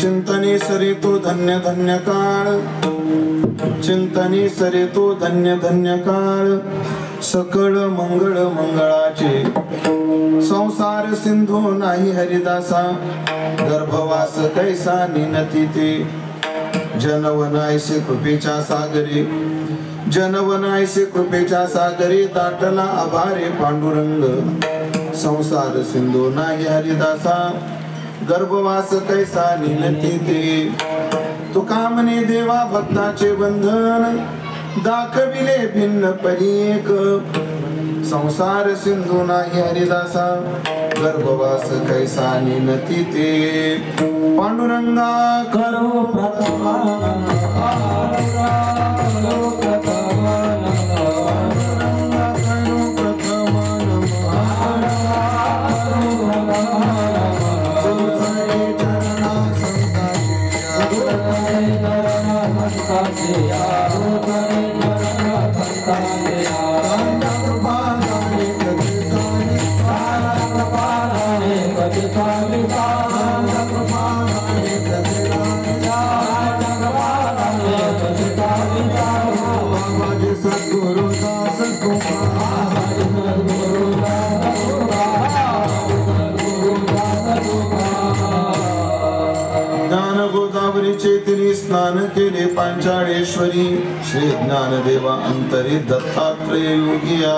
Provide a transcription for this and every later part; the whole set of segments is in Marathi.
चिंतनी सरी तो धन्य धन्य काळ, चिंतनी सरी तो धन्य धन्य काळ, सकळ मंगळ मंगळाचे संसार सिंधू नाही हरिदासा, गर्भवास कैसा निनती ते, जनवनायसे कृपेच्या सागरी, जनवनायसे कृपेच्या सागरी, दाटला आभारे पांडुरंग, संसार सिंधू नाही हरिदासा, गर्भवास कैसा निनती ते, तुका म्हणे देवा भक्ताचे बंधन, दाखविले भिन्न परी एक, संसार सिंधू नाही हरिदासा, गर्भवास कैसा निनती ते, पांडुरंगा करो प्रथमा स्नान केले पांचाळेश्वरी, श्री ज्ञानदेवा अंतरी दत्तात्रय योगिया,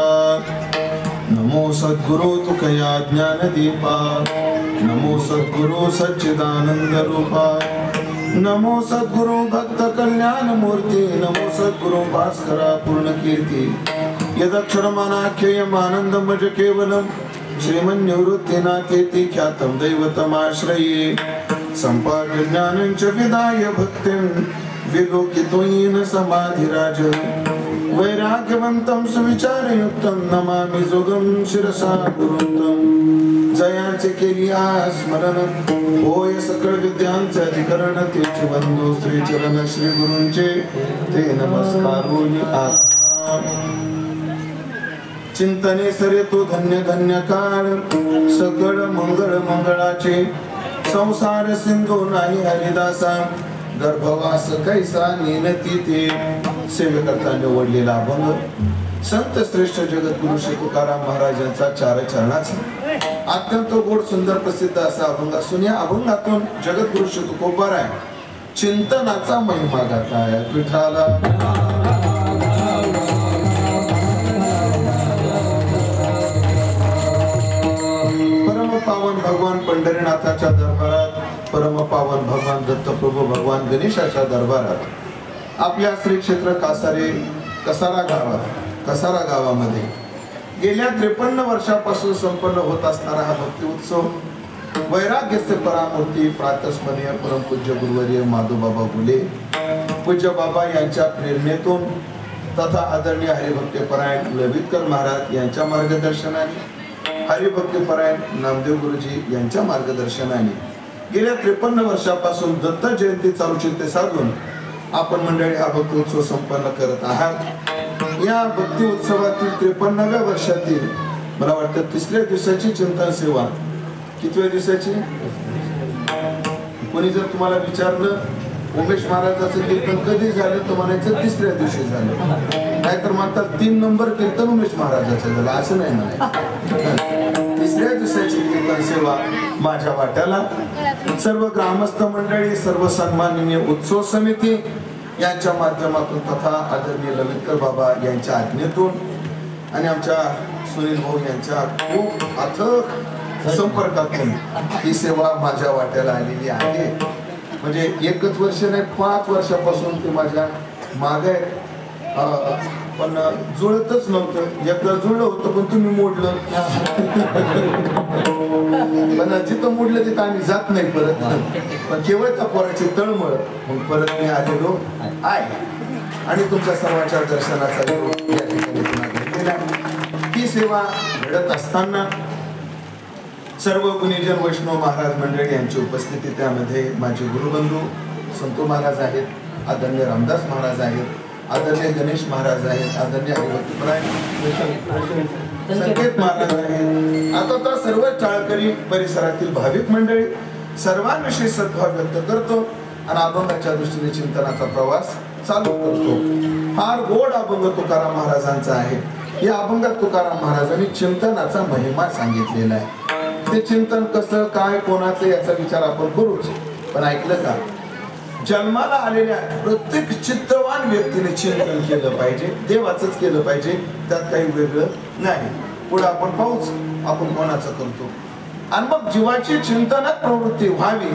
नमो सद्गुरु तुकया ज्ञानदीपा, नमो सद्गुरु सच्चिदानंद रूपा, नमो सद्गुरु भक्त कल्याण मूर्ती, नमो सद्गुरु भास्करा पूर्ण कीर्ती, यदक्षरमानाख्ययम आनंदमज केवलम, श्रीमन्निवृत्तिनाथेति ख्यातं दैवतमाश्रये, संपाद्य ज्ञानंच विदाय भक्तिं, विलोकितोयेन समाधिराज, वैराग्यवंतं सुविचारयुक्तं, नमामि जोगं शिरसा गुरुं, जयाचे केली स्मरण, होय सकळ विद्यांचे अधिकरण, तेचे बंधू श्री चरण श्री गुरूंचे, ते नमस्कार होई आत्मा, चिंतने सरे तो धन्य धन्य काळ, सकळ मंगळ मंगळाचे, संसार सिंधू नाही हरिदासा, गर्भवास कैसा निनती ते, सेवेकरता निवडलेला अभंग संत श्रेष्ठ जगद्गुरु श्री तुकाराम महाराजांचा चार चरणाचा अत्यंत गोड सुंदर प्रसिद्ध असा अभंग असून या अभंगातून जगद्गुरु श्री तुकोबाराय चिंतनाचा महिमा गाताय. विठाला पावन भगवान पंढरीनाथाच्या दरबारात, परम पावन भगवान दत्तप्रभू भगवान गणेशाच्या दरबारात, आपल्या श्री क्षेत्र कसारा गावामध्ये गेल्या 53 वर्षापासून संपन्न होत असणारा हा भक्ती उत्सव वैराग्यस्थ परामूर्ती प्रातस्मरणीय परम पूज्य गुरुवर्य माधवबाबा फुले पूज्य बाबा यांच्या प्रेरणेतून तथा आदरणीय हरिभक्तपरायण ललितकर महाराज यांच्या मार्गदर्शनाने, हरिभक्तपरायण नामदेव गुरुजी यांच्या मार्गदर्शनाने गेल्या 53 वर्षापासून दत्त जयंतीचा औचित्य साधून आपण मंडळी हा भक्ती उत्सव संपन्न करत आहात. या भक्ती उत्सवातील 53व्या वर्षातील मला वाटतं 3ऱ्या दिवसाची चिंतन सेवा. कितव्या दिवसाची? कोणी जर तुम्हाला विचारलं उमेश महाराजाचं कीर्तन कधी झालं तर म्हणायचं 3ऱ्या दिवशी झालं, नाहीतर म्हणतात 3 नंबर कीर्तन उमेश महाराजाचं झालं, असं नाही म्हणायचं. 3ऱ्या दिवसाची कीर्तन सेवा माझ्या वाट्याला सर्व ग्रामस्थ मंडळी, सर्व सन्माननीय उत्सव समिती यांच्या माध्यमातून तथा आदरणीय ललितकर बाबा यांच्या आज्ञेतून आणि आमच्या सुनील भाऊ यांच्या खूप अथक संपर्कातून ही सेवा माझ्या वाट्याला आलेली आहे. म्हणजे एकच वर्ष नाही, 5 वर्षापासून ते माझ्या मागे आहेत. पण जुळतच नव्हतं. एकदा जुळलं होतं पण तुम्ही मोडलं. पण जिथं मोडलं तिथं आम्ही जात नाही परत. पण केवळ त्या पोराची तळमळ मग परत मी आलेलो आहे आणि तुमच्या सर्वांच्या दर्शनाचा या ठिकाणी ही सेवा घडत असताना सर्व गुणीजन वैष्णव महाराज मंडळी यांची उपस्थिती, त्यामध्ये माझे गुरुबंधू संतो महाराज आहेत, आदरणीय रामदास महाराज आहेत, आदरणीय गणेश महाराज आहेत, आदरणीय हरिभक्तपरायण संकेत महाराज आहेत. आता तर सर्व चाळकरी परिसरातील भाविक मंडळी सर्वांविषयी सद्भाव व्यक्त करतो आणि अभंगाच्या दृष्टीने चिंतनाचा प्रवास चालू करतो. फार गोड अभंग तुकाराम महाराजांचा आहे. या अभंगात तुकाराम महाराजांनी चिंतनाचा महिमा सांगितलेला आहे. ते चिंतन कसं काय कोणाचं याचा विचार आपण करूच, पण ऐकलं का, जन्माला आलेल्या प्रत्येक चित्तवान व्यक्तीने चिंतन केलं पाहिजे, देवाचंच केलं पाहिजे, त्यात काही वेगळं नाही. पुढे आपण पाहूच आपण कोणाचं करतो. आणि मग जीवाची चिंतनात प्रवृत्ती व्हावी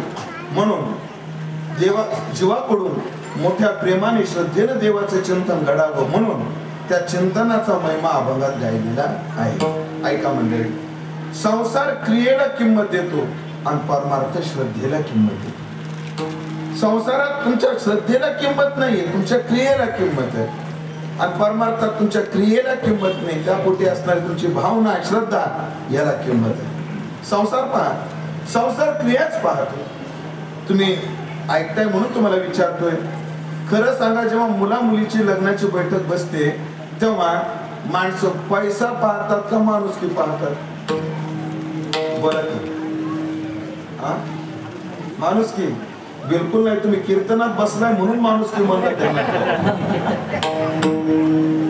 म्हणून जीवाकडून मोठ्या प्रेमाने श्रद्धेनं देवाचं चिंतन घडावं म्हणून त्या चिंतनाचा महिमा अभंगात गायलेला आहे. ऐका मंडळी, संसार क्रियेला किंमत देतो आणि परमार्थ श्रद्धेला किंमत देतो. संसारात तुमच्या श्रद्धेला किंमत नाहीये, तुमच्या क्रियेला किंमत आहे. आणि परमार्थात तुमच्या क्रियेला किंमत नाही, त्या पोटी असणारी तुमची भावना श्रद्धा याला किंमत आहे. संसार पहा, संसार क्रियाच पाहतो. तुम्ही ऐकताय म्हणून तुम्हाला विचारतोय. खरं सांगा, जेव्हा मुला मुलीची लग्नाची बैठक बसते तेव्हा माणसं पैसा पाहतात का माणुसकी पाहतात? बरं, माणुसकी बिलकुल नाही. तुम्ही कीर्तनात बसलाय म्हणून माणुसकी म्हणतात.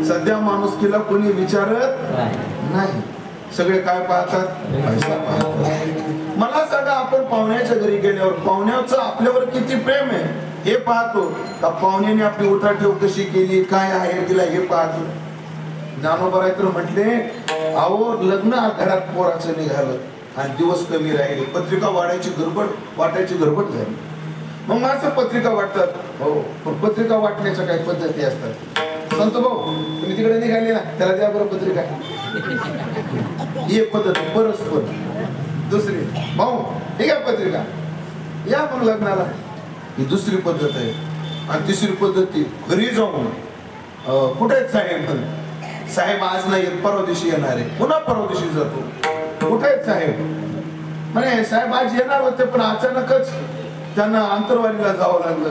सध्या माणुसकीला कोणी विचारत नाही. सगळे काय पाहतात? पैसा पाहतात. मला सांगा, आपण पाहुण्याच्या घरी गेल्यावर पाहुण्याचं आपल्यावर किती प्रेम आहे हे पाहतो का पाहुण्याने आपली उठाठेव कशी केली, काय आहे तिला हे पाहतो? ज्ञानोबा तर म्हटले, अहो लग्न घरात पोराचं निघालं आणि दिवस कमी राहिले, पत्रिका वाटायची गडबड झाली. मग माणसं पत्रिका वाटतात. हो, पण पत्रिका वाटण्याच्या काही पद्धती असतात. संत भाऊ तुम्ही तिकडे निघाले ना, त्याला द्या बरं पत्रिका. एक पद्धत परस्पर. दुसरी, भाऊ ठीक आहे पत्रिका या मग लग्नाला, ही दुसरी पद्धत आहे. आणि तिसरी पद्धती घरी जाऊन कुठे आहेत साहेब? साहेब आज नाही येत, परवा दिवशी येणार आहे. पुन्हा परवा दिवशी जातो. कुठे आहेत साहेब? म्हणे साहेब आज येणार होते पण अचानकच त्यांना आंतरवालीला जावं लागलं,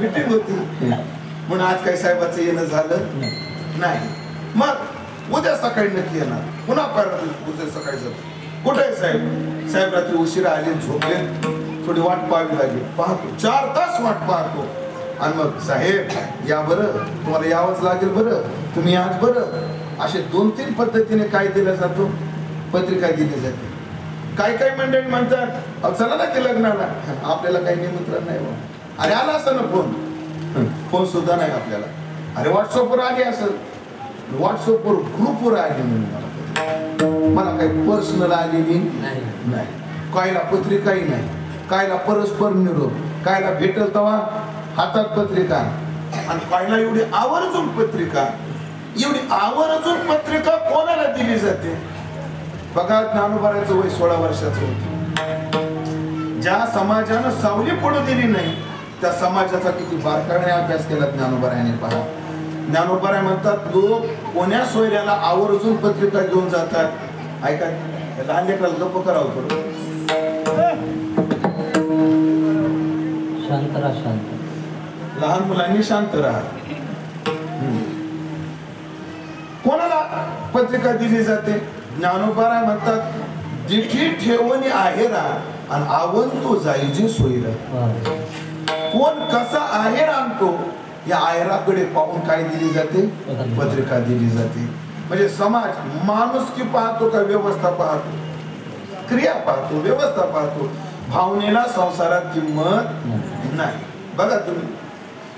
मीटिंग होती म्हणून आज काही साहेबाचं येणं झालं नाही. मग उद्या सकाळी नक्की येणार, पुन्हा परत उद्या सकाळी जातो. कुठे आहे साहेब? साहेब रात्री उशिरा आले, झोपले, थोडी वाट पाहावी लागली. पाहतो 4 तास वाट पाहतो आणि मग साहेब या बरं, तुम्हाला यावंच लागेल बरं, तुम्ही आज बरं. असे 2-3 पद्धतीने काय दिला जातो? पत्रिका दिली जाते. काही काही मंडळी म्हणतात चला ना की लग्नाला, आपल्याला काही निमंत्रण नाही. अरे आला असं ना फोन सुद्धा नाही आपल्याला. अरे व्हॉट्सअपवर आली असं, व्हॉट्सअपवर ग्रुपवर आली म्हणून मला काही पर्सनल आलेली नाही. कायला पत्रिकाही नाही, कायला परस्पर निरोप, कायला भेटल तेव्हा हातात पत्रिका. आणि कायला एवढी आवर्जून पत्रिका, एवढी आवर्जून पत्रिका कोणाला दिली जाते? बघा, ज्ञानोबाराचं वय 16 वर्षाचं होतं. ज्या समाजानं सावली पडू दिली नाही त्या समाजाचा किती बारकाईने अभ्यास केला ज्ञानोबारायाने. पहा, ज्ञानोबाराय म्हणतात लोक कोण्या सोयऱ्याला आवर्जून पत्रिका घेऊन जातात. ऐका, लहान लेकराला गप्प करावं थोडं. शांत राहा, शांत. लहान मुलांनी शांत राहा. कोणाला पत्रिका दिली जाते? ज्ञानोबाराय म्हणतात जिठी ठेवणी आहेरा आणि आवंतो जाईजे सोयरा. कोण कसा आहेर आणतो या आहेराकडे पाहून काय दिली जाते? पत्रिका दिली जाते. म्हणजे समाज माणुसकी पाहतो का व्यवस्था पाहतो? क्रिया पाहतो, व्यवस्था पाहतो. भावनेला संसारात किंमत नाही. बघा तुम्ही,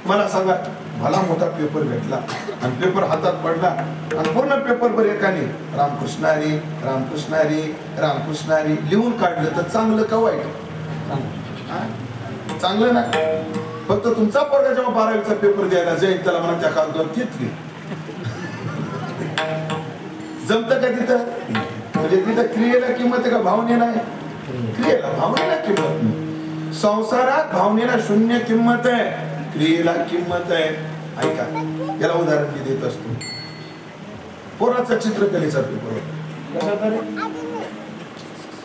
मला सांगा, भला मोठा पेपर भेटला आणि पेपर हातात पडला आणि पूर्ण पेपरवर एकाने रामकृष्णारी रामकृष्णारी रामकृष्णारी लिहून काढलं तर चांगलं का वाईट? चांगलं ना. फक्त तुमचा पोरगा जेव्हा 12वीचा पेपर द्यायला जाईल त्याला म्हणा त्या कागदावर तिथली जमतं का तिथं? म्हणजे तिथं क्रियेला किंमत आहे का भावनेला आहे? क्रियेला, भावनेला किंमत नाही. संसारात भावनेला शून्य किंमत आहे, क्रियेला किंमत आहे. ऐका, याला उदाहरण मी देत असतो. पोराचा चित्रकलेचा पेपर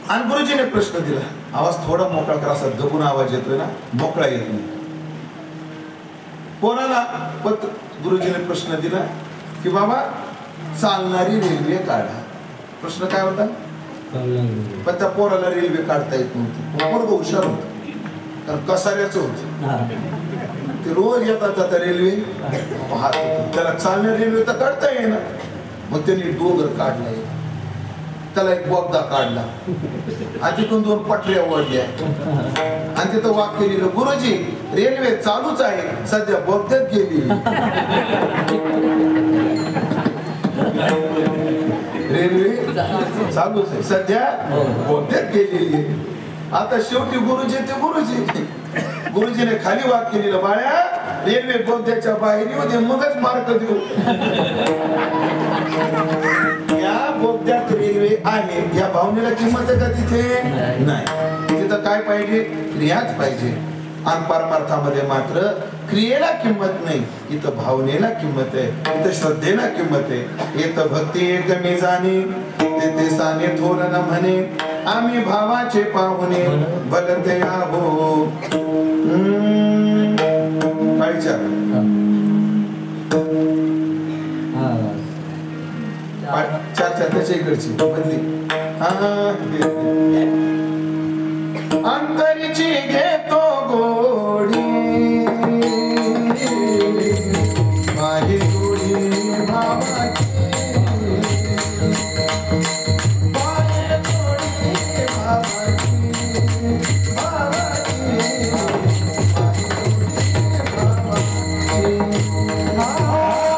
आणि गुरुजीने प्रश्न दिला. आवाज थोडा मोकळा करा, असा दबून आवाज येतोय ना, मोकळा येत नाही. पोराला गुरुजीने प्रश्न दिला की बाबा चालणारी रेल्वे काढा. प्रश्न काय होता? पण त्या पोराला रेल्वे काढता येत नव्हती. पोरग हुशार होत कारण कसाऱ्याचं होत. ते रोज येतात आता रेल्वे पाहत होते. त्याला चालण्या रेल्वे तर काढता येईना. मग त्यांनी डोगर काढलाय, त्याला एक बोगदा काढला आणि तिथून 2 पटऱ्या ओढल्या आणि तिथं वाक्य लिहिलं, गुरुजी रेल्वे चालूच आहे, सध्या बोगद्यात गेली. रेल्वे चालूच आहे, सध्या बोगद्यात गेलेली. आता शेवटी गुरुजी ते गुरुजीने खाली वाक्य लिहिलं, बाळ्या रेल्वे बोगद्याच्या बाहेर येऊ दे, मगच मार्क देऊ. या बोगद्यात रेल्वे आहे या भावनेला किंमत आहे का तिथे? नाही. तिथं काय पाहिजे? क्रियाच पाहिजे. आणि परमार्थामध्ये मात्र क्रियेला किंमत नाही, इथं भावनेला किंमत आहे, इथं श्रद्धेला किंमत आहे. इथं भक्ती एक मी जाणे, ते साने थोर न म्हणे, आम्ही भावाचे पाहुणे भलते आहो. पाहिजे चार त्याच्या इकडची बदली. अंतरीची घेतो गोडी, माझी गोडी भावाची, माझी गोडी भावाची, भावाची,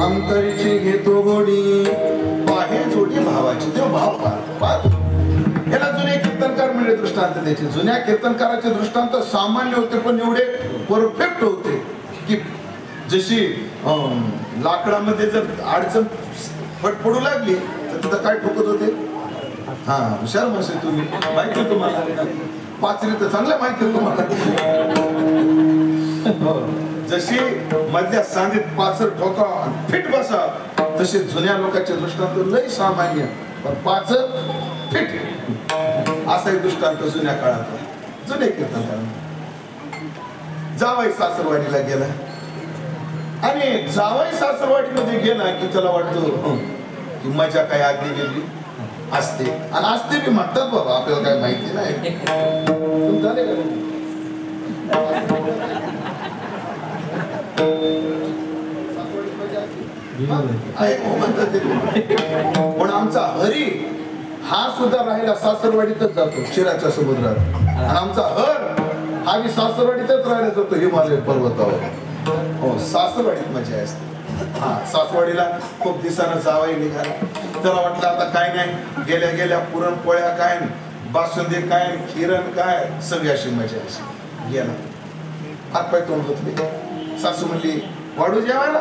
अंतरीची घेतो गोडी, पाहे जोडी भावाची. ते भाव पार याला जुने कीर्तनकार म्हणजे दृष्टांत द्यायचे. जुन्या कीर्तनकाराचे दृष्टांत सामान्य होते पण एवढे परफेक्ट होते की जशी लाकडामध्ये जर अडचण फट पडू लागली तर तिथं काय ठोकत होते. हा हुशार माणसे तुम्ही, माहिती तुम्हाला पाचरी तर चांगल्या माहिती तुम्हाला. जशी मधल्या सांगीत पाचर ठोका फिट बसा, तसे जुन्या लोकांचे दृष्टांत लय सामान्य पण पाचर फिट असा एक दृष्टांत जुन्या काळात. जुने कीर्तनकार जावई सासरवाडीला गेला आणि जावई सासरवाडीमध्ये गेला की त्याला वाटतं की मजा काय आधी गेली असते आणि असते बी म्हणतात बाबा, आपल्याला काय माहिती नाही. झाले पण आमचा हरी हा सुद्धा राहिला सासरवाडीतच जातो, शिराच्या समुद्रात. आणि आमचा हर हा बी सासरवाडीतच राहिला जातो, हिमालय पर्वतावर. हो, सासरवाडीत मजा असते. हा, सासरवाडीला खूप दिवसानं जावाई निघाला. त्याला वाटलं आता काय नाही, गेल्या गेल्या पुरणपोळ्या काय, बासुंदी काय, खिरण काय, सगळी अशी मजा अशी. गेला हातपाय तोंड धुतले. सासू म्हणली वाढू जेवायला.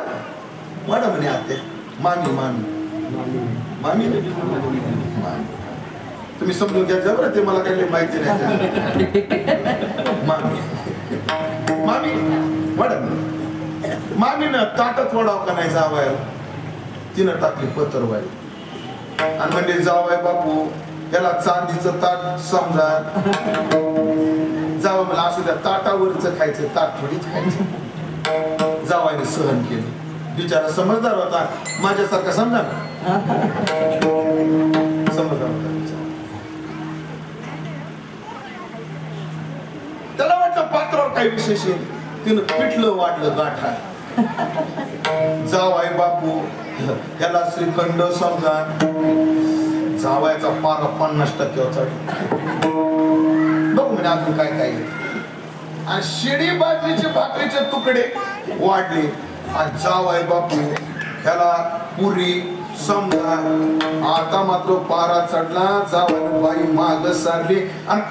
वाडा म्हणे आते. मामी मामी मामी मामी तुम्ही समजून घ्या जरा, ते मला काही माहिती नाही. मामी मामी वाडा. मामीनं ताटात वडाव का नाही जावायला. तिनं टाकली पत्रवाळी आणि म्हणजे जावाय बापू त्याला चांदीचं ताट समजा. जावं मला असू द्या, ताटावरच खायचं, ताट थोडीच खायचं. जावायने सहन केलं. बिचारा समजदार होता, माझ्यासारखा समजा ना. समजदार होता. शेवटच्या पात्रावर काही विशेष आहे तिनं पिठलं वाढलं गाठा जावाय बापू त्याला श्रीखंड समजा जावायचा पारा 50% चढ बघू म्हणजे अजून काय काय आणि शिडी बाजरीचे भाकरीचे तुकडे वाढले आणि जावाय बापू ह्याला पुरी समजा आता मात्र पारा चढला जावाय बाई माग सारली आणि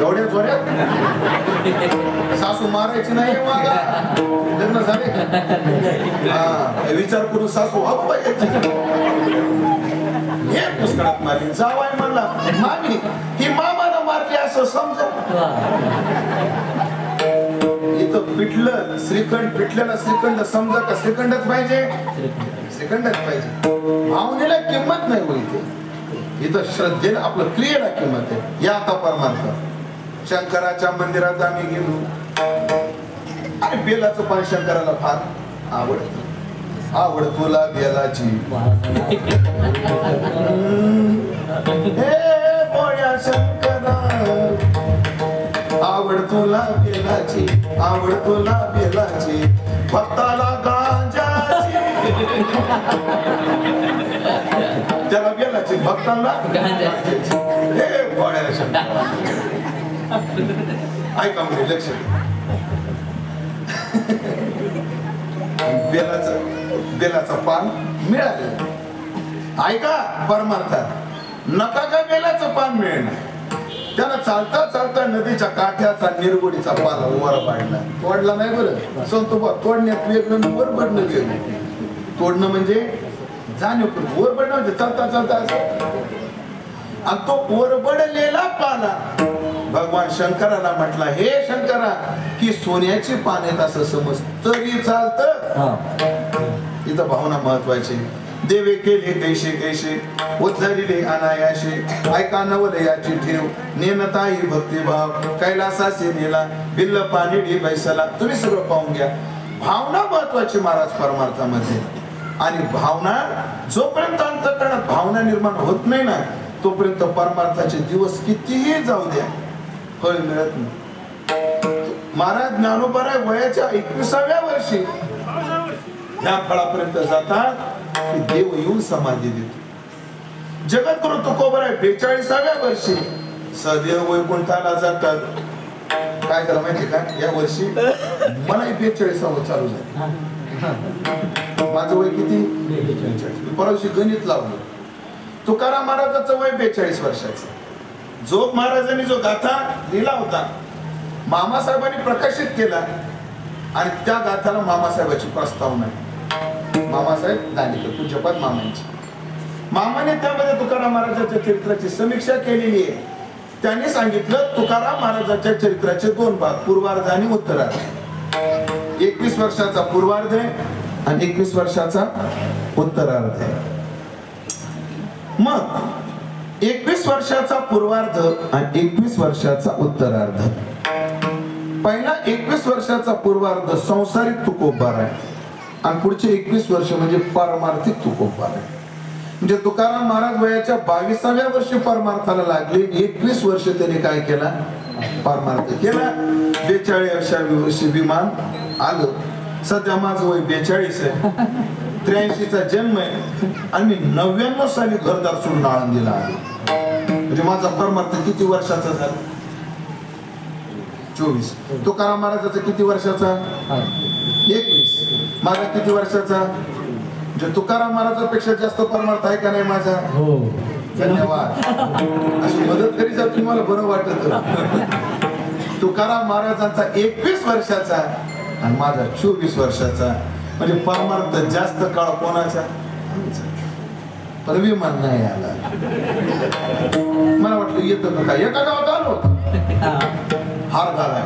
एवढ्या जोऱ्यात सासू मारायची नाही मागा लग्न झाले हा विचार करून सासू हे पुस्तकात मारली जावाय म्हणला मामी ही मामाला मारली असं समजा इथं पिठलं श्रीखंड पिठल्याला श्रीखंड समजा का श्रीखंडच पाहिजे श्रीखंडच पाहिजे भावनेला किंमत नाही होईल इथं श्रद्धेला आपलं क्रियेला किंमत आहे या आता परमार्थ शंकराच्या मंदिरात आम्ही गेलो आणि बेलाचं पान शंकराला फार आवड तुला बेलाची हे बोया शंकरा आवड तुला बेलाची आवड तुला बेलाची भक्ताला गांजाची त्याला बेलाची भक्तांना हे बोया शंकरा ऐका म्हणजे लक्ष बेलाचं पान मिळालं ऐका परमार्थात नका का बेलाचं पान मिळणार त्याला चालता चालता नदीच्या काठ्याचा निरगुडीचा पाला वर पाडला तोडला नाही बरं संतोबा तोडण्यात वेगळं वर पडणं वेगळं तोडणं म्हणजे जाणीव करून वर पडणं म्हणजे चालता चालता असं आणि तो ओरबडलेला पाला भगवान शंकराला म्हटला हे शंकरा की सोन्याची पान आहेत असं समज तरी चालत इथं भावना महत्वाची देवे केले कैसे कैसे उद्धरिले अनायाशे ऐका नवल याची ठेव नेनताई भक्तिभाव कैलासासी नेला बिल्ल पाणी बैसला तुम्ही सगळं पाहून घ्या भावना महत्वाची महाराज परमार्थामध्ये आणि भावना जोपर्यंत अंतःकरणात भावना निर्माण होत नाही ना तोपर्यंत परमार्थाचे दिवस कितीही जाऊ द्या फळ मिळत नाही महाराज ज्ञानोबा वयाच्या 21व्या वर्षी या फळापर्यंत जातात की देव येऊन समाधी देतो जगद्गुरु तुकोबराय 42व्या वर्षी सदैव वैकुंठाला जातात काय झालं माहिती का या वर्षी मलाही 42 चालू झालं माझं वय किती 42 परवाशी गणित लावलं तुकाराम महाराजाचं वय 42 वर्षाचं जोग महाराजांनी जो गाथा लिहिला होता मामासाहेबांनी प्रकाशित केला आणि त्या गाथाला मामासाहेबाची प्रस्तावना मामासाहेब दांडेकर पूज्यपाद मामांची मामाने त्यामध्ये तुकाराम महाराजांच्या चरित्राची समीक्षा केलेली आहे त्यांनी सांगितलं तुकाराम महाराजांच्या चरित्राचे 2 भाग पूर्वार्ध आणि उत्तरार्ध 21 वर्षाचा पूर्वार्ध आणि 21 वर्षाचा उत्तरार्ध मग 21 वर्षाचा पूर्वार्ध आणि 21 वर्षाचा उत्तरार्ध पहिला 21 वर्षाचा पूर्वार्ध संसारिक तुकोबार आहे आणि पुढचे 21 वर्ष म्हणजे पारमार्थिक तुकोबार आहे म्हणजे तुकाराम महाराज वयाच्या 22व्या वर्षी परमार्थाला लागले 21 वर्ष त्यांनी काय केला परमार्थ केला 42व्या वर्षी विमान आलं सध्या माझं वय 42 आहे 83चा जन्म आहे आणि मी 99 साली घरदार सोडून आळंदीला आलो म्हणजे माझा परमार्थ किती वर्षाचा झाला 24 तुकाराम महाराजाचा किती वर्षाचा 21 माझा किती वर्षाचा म्हणजे तुकाराम महाराजापेक्षा जास्त परमार्थ आहे का नाही माझा हो धन्यवाद अशी मदत करी जात तुम्हाला बरं वाटत तुकाराम महाराजांचा 21 वर्षाचा आणि माझा 24 वर्षाचा म्हणजे परमार्थ जास्त काळ कोणाचा पण विमान नाही आला मला वाटलं येतं का एका गावात आलो हार घालाय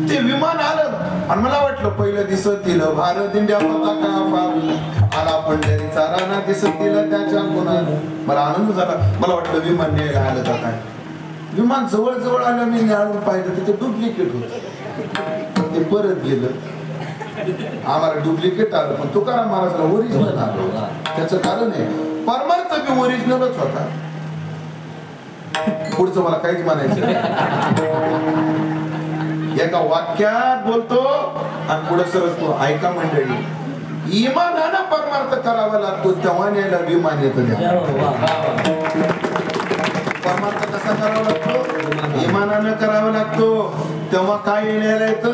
ते विमान आलं आणि मला वाटलं पहिलं दिसतील भारत इंडिया पताका आला पंढरीचा राणा दिसतील त्याच्या गुणाला मला आनंद झाला मला वाटलं विमान न्यायला आलं का काय विमान जवळ जवळ आलं मी न्यायला पाहिलं तिथे डुप्लिकेट होत ते परत गेलं आम्हाला डुप्लिकेट आलं पण तुकाराम महाराजला ओरिजिनल आलं त्याचं कारण आहे परमार्थ बी ओरिजिनलच होता पुढचं मला काहीच म्हणायचं नाही. एका वाक्यात बोलतो आणि पुढे सरकतो. ऐका मंडळी, इमानानं परमार्थ करावा लागतो तेव्हा न्यायला विमान येतं. द्या परमार्थ कसा करावा लागतो? इमानानं करावा लागतो तेव्हा काय न्यायला येतं?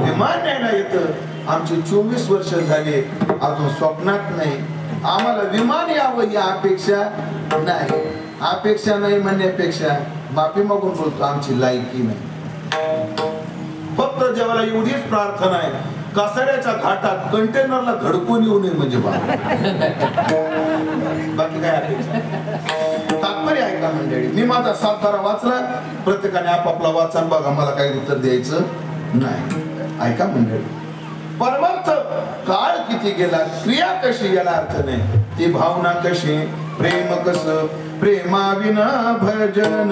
विमान न्यायला येतं. आमचे 24 वर्ष झाले, अजून स्वप्नात नाही आम्हाला विमान यावं ही अपेक्षा नाही. अपेक्षा नाही म्हणण्यापेक्षा माफी मागून बोलतो, आमची लायकी नाही. फक्त जेव्हा एवढीच प्रार्थना आहे, कसाड्याच्या घाटात कंटेनरला धडकून येऊ नये म्हणजे बाकी काय अपेक्षा. तात्पर्य ऐका मंडळी, मी माझा 7 वाचला, प्रत्येकाने आपापला वाचन बघा, मला काही उत्तर द्यायचं नाही. ऐका मंडळी, परमार्थ काळ किती गेला, क्रिया कशी गेला अर्थ नाही. ती भावना कशी, प्रेम कस, प्रेमाविना भजन,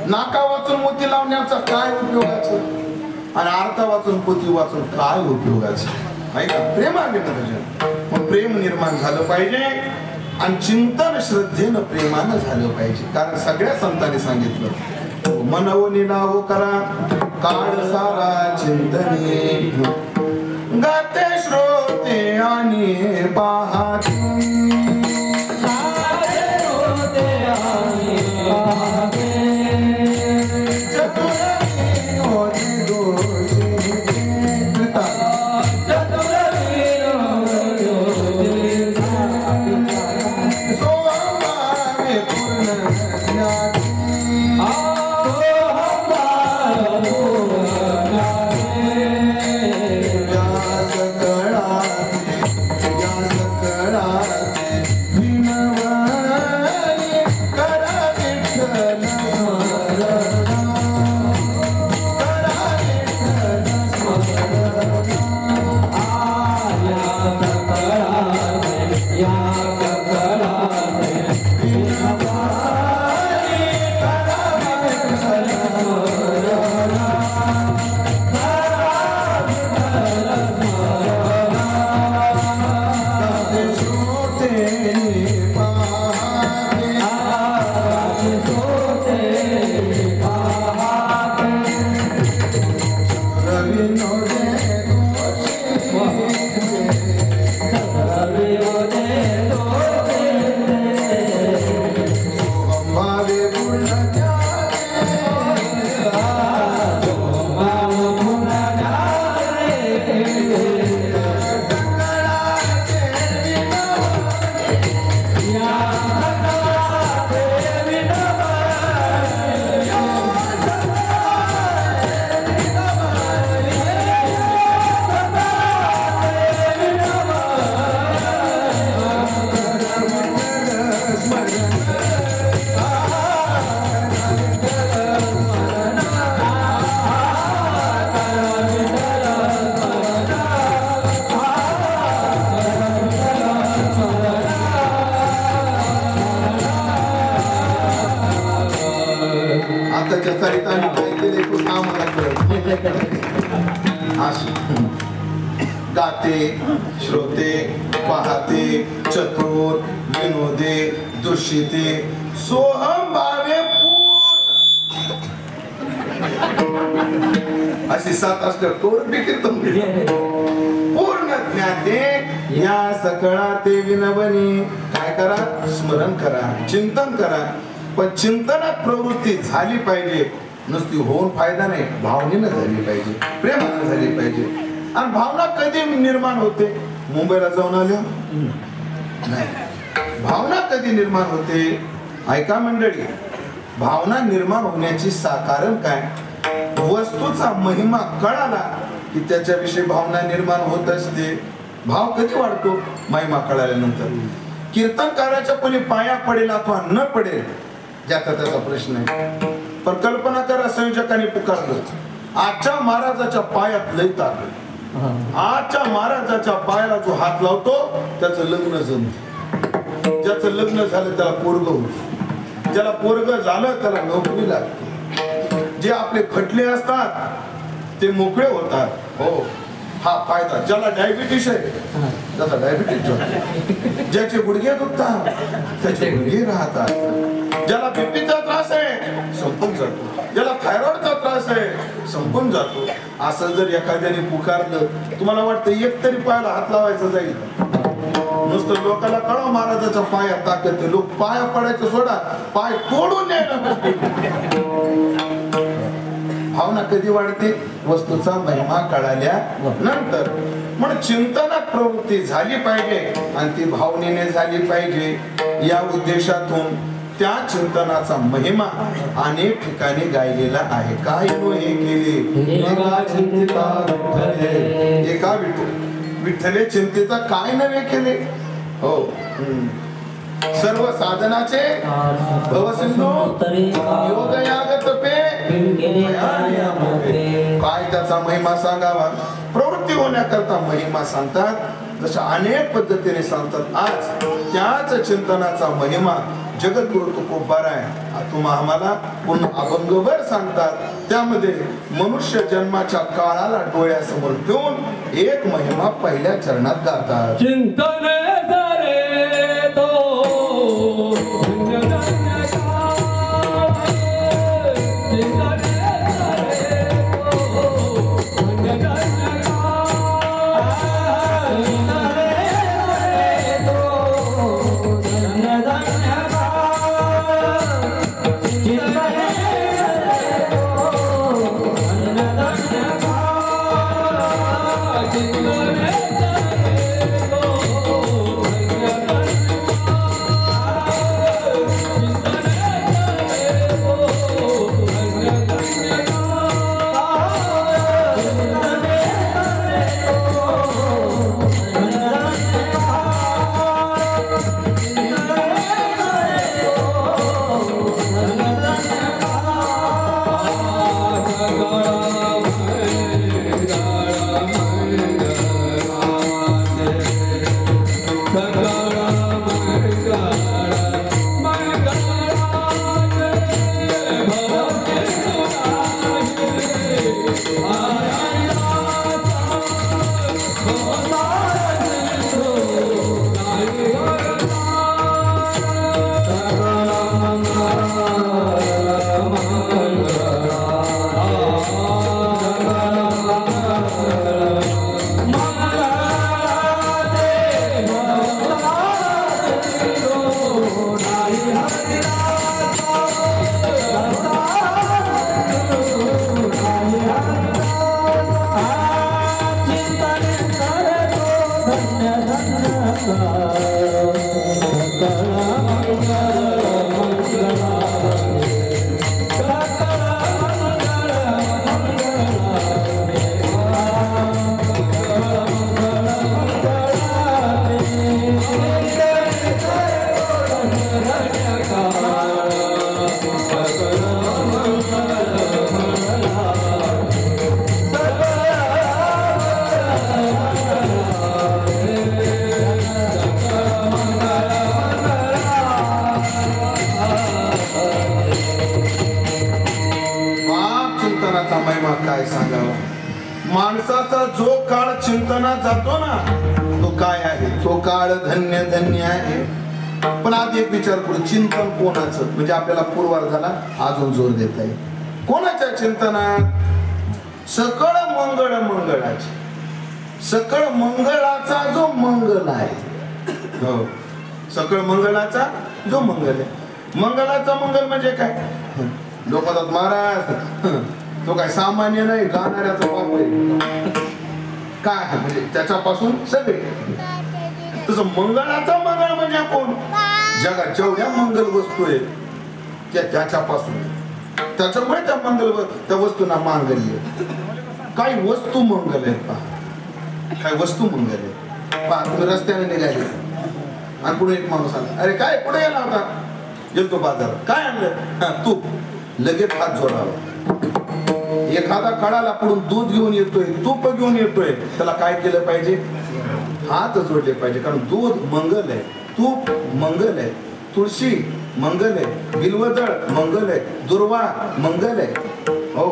नाका वाचून मोती लावण्याचा काय उपयोगाचं आणि अर्था वाचून पोती वाचून काय उपयोगाचं. नाही का? प्रेमाविना भजन. मग प्रेम निर्माण झालं पाहिजे आणि चिंतन श्रद्धेनं प्रेमानं झालं पाहिजे. कारण सगळ्या संतांनी सांगितलं, मनवनी नाव करा काळ सारा चिंतने, गाते श्रोते आणि पाहते, गाते श्रोते पाहते चतुर विनोदे दूषिते सोहम भावे खिसात असल्यावर कौरबी कीर्तन पूर्ण ज्ञाते या सकळा ते विनवनी. काय करा? स्मरण करा, चिंतन करा. पण चिंतनात प्रवृत्ती झाली पाहिजे. नुसती होऊन फायदा नाही, भावनेनं झाली पाहिजे, प्रेमानं झाली पाहिजे. आणि भावना कधी निर्माण होते? मुंबईला जाऊन आलो नाही. भावना कधी निर्माण होते? ऐका मंडळी, भावना निर्माण होण्याची कारण काय? वस्तूचा महिमा कळाला की त्याच्याविषयी भावना निर्माण होत असते. भाव कधी वाढतो? महिमा कळाल्यानंतर. कीर्तनकाराच्या कोणी पाया पडेल अथवा न पडेल ज्याचा त्याचा प्रश्न आहे. पण कल्पना करा, संयोजकांनी पुकारलं, आजच्या महाराजाच्या पायात लय ताकद. आजच्या महाराजाच्या पायाला जो हात लावतो त्याचं लग्न जमतं. ज्याचं लग्न झालं त्याला पोरग होतं. ज्याला पोरग झालं त्याला नोकरी लागते. जे आपले खटले असतात ते मोकळे होतात. हो, हा फायदा. ज्याला डायबिटीस आहे त्याचा डायबिटीस, ज्याचे गुडघे दुखतात त्याचे गुडघे राहतात. ज्याला बीपीचा त्रास आहे संपून जातो. ज्याला थायरॉइडचा त्रास आहे संपून जातो. असं जर एखाद्याने पुकारलं, तुम्हाला वाटतं एक तरी पायाला हात लावायचा जाईल? नुसतं लोकांना कळवा महाराजाच्या पायात ताकद. लोक पाया पडायचं सोडा, पाय तोडून न्यायला. भावना कधी वाढते? वस्तूचा महिमा कळाल्या नंतर. म्हणून चिंतनात प्रवृत्ती झाली पाहिजे आणि ती भावनेने झाली पाहिजे. या उद्देशातून त्या चिंतनाचा महिमा अनेक ठिकाणी गायलेला आहे. काय हे केले एका विठ्ठले चिंतेचा काय नव्हे केले. हो, सर्व साधनाचे भवसिंधू योगयाग तपे. काय त्याचा महिमा सांगावा? प्रवृत्ती होण्याकरता महिमा सांगतात. जशा अनेक पद्धतीने सांगतात. आज त्याच चिंतनाचा महिमा जगद्गुरु तुकोबाराय तुम्हा आम्हाला पूर्ण अभंगभर सांगतात. त्यामध्ये मनुष्य जन्माच्या काळाला डोळ्यासमोर ठेवून एक महिमा पहिल्या चरणात गातात. चिंतन करे तो काय सांगावा? माणसाचा जो काळ चिंतनात जातो ना तो काय आहे? तो काळ धन्य धन्य आहे. पण आज एक विचार करू, चिंतन कोणाचं? म्हणजे आपल्याला पूर्वार्धाला अजून जोर देता येईल. कोणाच्या चिंतनात? सकळ मंगळ मंगळाचे, सकळ मंगळाचा जो मंगल आहे, हो सकळ मंगळाचा जो मंगल आहे. मंगलाचा मंगल म्हणजे काय? लोक म्हणतात महाराज तो काय सामान्य नाही, गाणाऱ्याचा बाप आहे. काय म्हणजे त्याच्यापासून सगळे. तसं मंगळाचा मंगळ म्हणजे कोण? जगात जेवढ्या मंगल वस्तू आहे त्याच्यापासून, त्याच्यामुळे त्या मंगल त्या वस्तूंना मांगल्य. काही वस्तू मंगल आहेत पहा, काही वस्तू मंगल आहेत पहा. तुम्ही रस्त्याने निघाले आणि पुढे एक माणूस आला, अरे काय कुठे गेला होता? गेलतो बाजारात. काय आणलं? तूप. लगेच हात जोडावा. एखादा कडाला पुढून दूध घेऊन येतोय, तूप घेऊन येतोय, त्याला काय केलं पाहिजे? हात जोडले पाहिजे. कारण दूध मंगल आहे, तूप मंगल आहे, तुळशी मंगल आहे, बिल्वदळ मंगल आहे, दुर्वा मंगल आहे. हो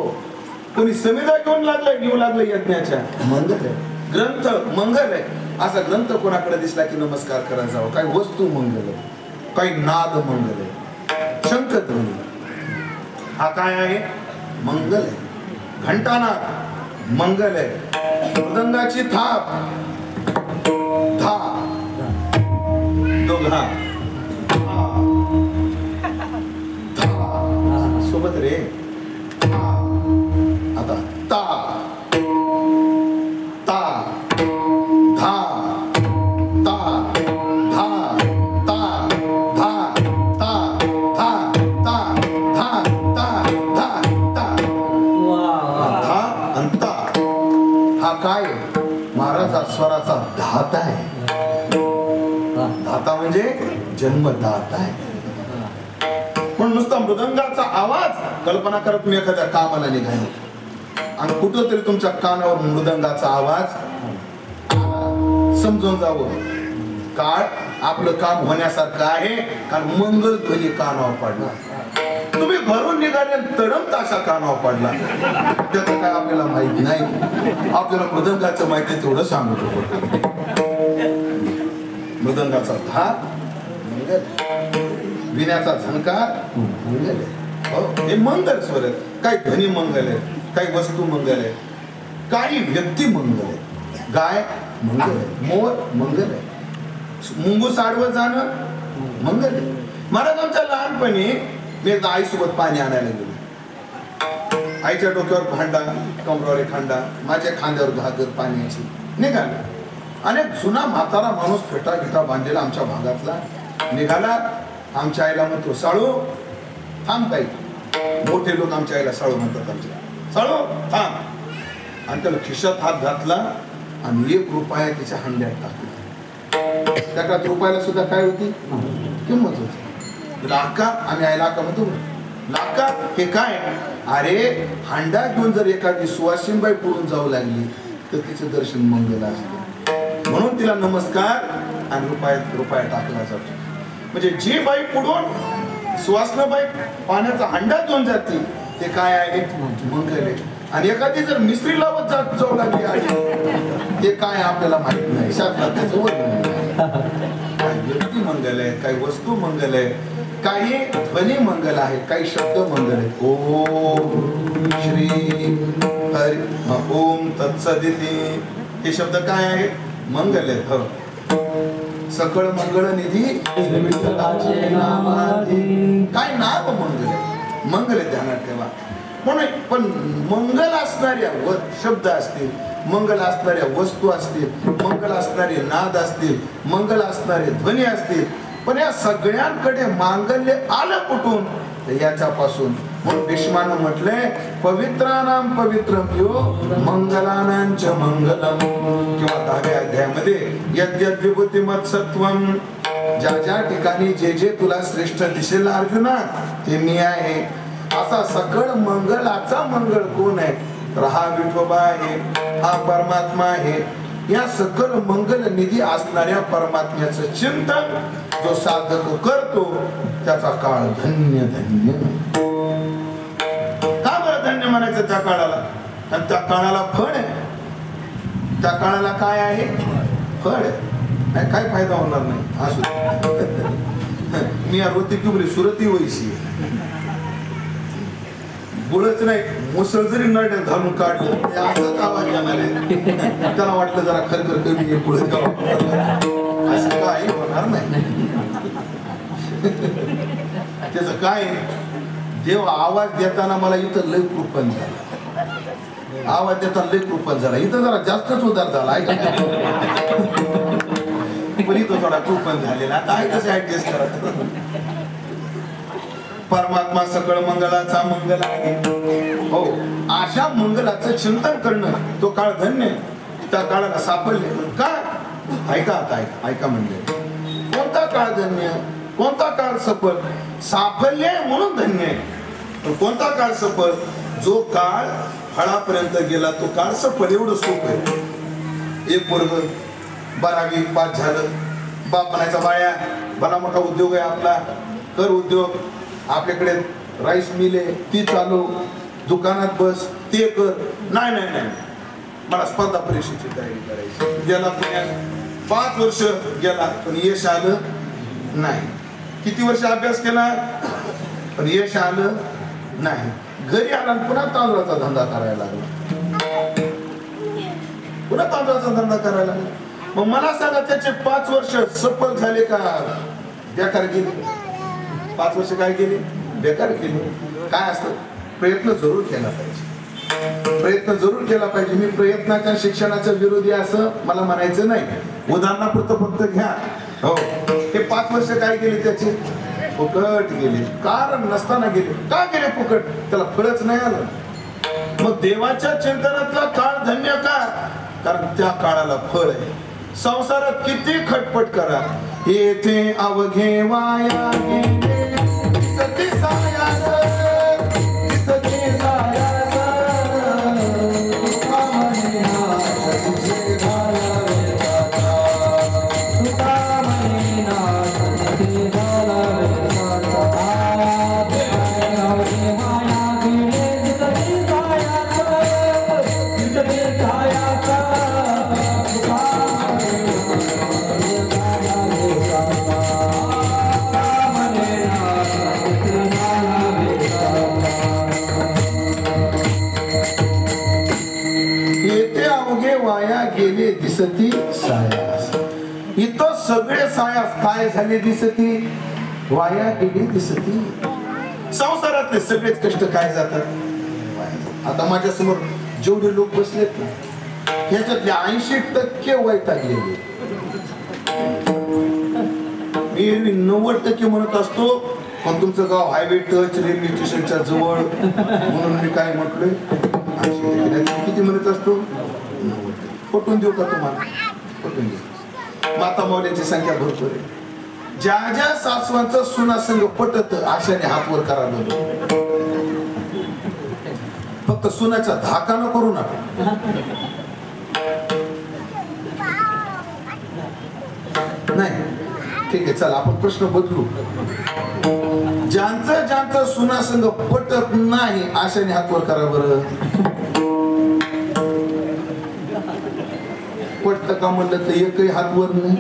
कोणी समिधा घेऊन लागलंय, घेऊ लागलं यज्ञाच्या, मंगल आहे. ग्रंथ मंगल आहे. असा ग्रंथ कोणाकडे दिसला की नमस्कार करायला जावं. काही वस्तू मंगल आहे, काही नाद मंगल आहे. शंखध्वनी हा काय आहे? मंगल आहे. घंटानाद मंगल आहे. मृदंगाची थाप, धा दोघा सोबत रे. आता ता ता धा ता धा ता धा ता धा ता धा ता धा ता. धा अंता हा काय? महाराजा स्वराचा धाता आहे. धाता म्हणजे जन्मदाता आहे. पण नुसता मृदंगाचा आवाज, कल्पना करा तुम्ही एखाद्या कामाला निघाले आणि कुठं तरी तुमच्या कानावर मृदंगाचा आवाज, समजून जावं काळ आपलं काम होण्यासारखं आहे. कारण मंगल ध्वनी कानावर पडला. तुम्ही घरून निघाले तडम ताशा कानावर पडला, त्याचं काय आपल्याला माहित नाही. आपल्याला मृदंगाचं माहिती आहे तेवढं सांगत होतो. मृदंगाचा धार मंगल, विण्याचा झंकार मंगल आहे. हो हे मंगल स्वर आहेत. काही ध्वनी मंगल आहे, काही वस्तू मंगल आहे, काही व्यक्ती मंगल आहे. गाय मंगल आहे, मोर मंगल आहे, मुंगूस आडवं जाणं मंगल आहे. महाराजांच्या लहानपणी मी एकदा आईसोबत पाणी आणायला गेलो. आईच्या डोक्यावर भांडा, कमरावर एक खांडा, माझ्या खांद्यावर घागर पाण्याची. निघाला आणि जुना म्हातारा माणूस फेटा गिटा बांधलेला आमच्या भागातला निघाला. आमच्या आईला म्हणतो, साळू थांब. काही मोठे लोक आमच्या आईला साळू म्हणतात. आमच्या साळू थांब. आणि त्याला खिशात हात घातला आणि 1 रुपया तिच्या हंड्यात टाकला. त्या रुपयाला सुद्धा काय होती? किंमत होती. लाका. आम्ही आईला लाका म्हणतो, लाका हे काय? अरे हांडा घेऊन जर एखादी सुवासिनबाई पुढून जाऊ लागली तर तिचं दर्शन मंगल असतं. म्हणून तिला नमस्कार आणि रुपया टाकला जातो. म्हणजे जी बाई पुढून सुवासनाबाई पाण्याचा हंडा घेऊन जाते ते काय आहे? मंगल आहे. आणि एखादी जर मिस्त्री लावत जाऊ लागली आहे ते काय आपल्याला माहित नाही. शास्त्रात त्याचं वर्णन आहे. काही व्यक्ती मंगल आहे, काही वस्तू मंगल आहे, काही ध्वनी मंगल आहे, काही शब्द मंगल आहेत. ओम श्री हरी ओम तत्सदिती हे शब्द काय आहे? मंगल आहेत. हो सकळ मंगळ निधी काय नाव मंगल आहे. मंगल आहे, ध्यानात ठेवा. म्हणून पण मंगल असणाऱ्या शब्द असतील, मंगल असणाऱ्या वस्तू असतील, मंगल असणारे नाद असतील, मंगल असणारे ध्वनी असतील, पण या सगळ्यांकडे मांगल्य आलं कुठून? याच्यापासून. म्हणून भीष्मानं म्हटलंय, पवित्रानां पवित्रम यो मंगलानांच मंगलम. किंवा 10व्या अध्यायामध्ये यद्यद् विभूतिमत्सत्वम, ज्या ज्या ठिकाणी जे जे तुला श्रेष्ठ दिसेल अर्जुना ते मी आहे. असा सकळ मंगलाचा मंगळ कोण आहे? तर हा विठोबा आहे, हा परमात्मा आहे. या सकल मंगल निधी असणाऱ्या परमात्म्याचं चिंतन जो साधक करतो त्याचा काळ धन्य धन्य. का बरं धन्य म्हणायचं त्या काळाला? आणि त्या काळाला फळ आहे. त्या काळाला काय आहे? फळ आहे. काय फायदा होणार नाही. असू मी रोती किबरी सुरती वैशी बुळच नाही मुसळ जरी नळ घालून काढलं ते असाच आवाज येणार आहे. त्याला वाटलं जरा खरखर कमी हे पुढे असं काही होणार नाही. त्याचं काय देव आवाज देताना मला इथं लय कृपण झाला. आवाज देताना लय कृपण झाला. इथं जरा जास्तच उदार झाला आहे का पण इथं थोडा कृपण झालेला. आता आहे कसं ऍडजस्ट करा. परमात्मा सकळ मंगलाचा मंगल आहे. हो अशा मंगलाचं चिंतन करणं तो काळ धन्य. त्या काळाला साफल्य का ऐका आता ऐका म्हणजे कोणता काळ धन्य कोणता काळ सफल. साफल्य म्हणून धन्य आहे. कोणता काळ सफल जो काळ फळापर्यंत गेला तो काळ सफल. एवढं सोपं आहे. एक पोरग 12वी पास झालं. बाप म्हणायचा बाया भला मोठा उद्योग आहे आपला कर उद्योग. आपल्याकडे राईस मिल आहे ती चालव. दुकानात बस ते कर. नाही नाही नाही मला स्पर्धा परीक्षेची तयारी करायची. गेला पुण्यात 5 वर्ष गेला पण यश आलं नाही. किती वर्ष अभ्यास केला पण यश आलं नाही. घरी आला पुन्हा तांदळाचा धंदा करायला लागला. पुन्हा तांदळाचा धंदा करायला लागला. मग मला सांगा त्याचे 5 वर्ष सफल झाले का बेकार गेले. 5 वर्ष काय केले बेकार केले. काय असतं प्रयत्न जरूर केला पाहिजे. प्रयत्न जरूर केला पाहिजे. मी प्रयत्नाच्या शिक्षणाच्या विरोधी असं मला म्हणायचं नाही. उदाहरणापुरतं फक्त घ्या. हो ते 5 वर्ष काय केले त्याचे फुकट गेले. कारण नसताना गेले. का गेले फुकट त्याला फळच नाही आलं. मग देवाच्या चिंतनातला काळ धन्य का कारण त्या काळाला फळ आहे. संसारात किती खटपट करा येथे अवघे वाया गेले सती सायास सती सायास दिसती सायास. इथं सगळे सायास काय झाले दिसती वाया गेले दिसती. संसारातले सगळेच कष्ट काय जातात. आता माझ्या समोर जेवढे लोक बसलेत ना ह्याच्यातले 80% वैतागलेले. मी 90% म्हणत असतो पण तुमचं गाव हायवे टच रेल्वे स्टेशनच्या जवळ म्हणून मी काय म्हटलंय किती म्हणत असतो. पटवून देऊ का तुम्हाला पटवून देऊ. माता मौल्याची संख्या भरपूर आहे. ज्या ज्या सासवांचं सुनासंग पटत आशाने हात वर करा. फक्त सुनाचा धाका न करू नका. नाही ठीक आहे चला आपण प्रश्न बदलू. ज्यांचं ज्यांचं सुनासंग पटत नाही आशाने हात वर करा बरं. पटत का म्हटलं तर एकही हात वर नाही.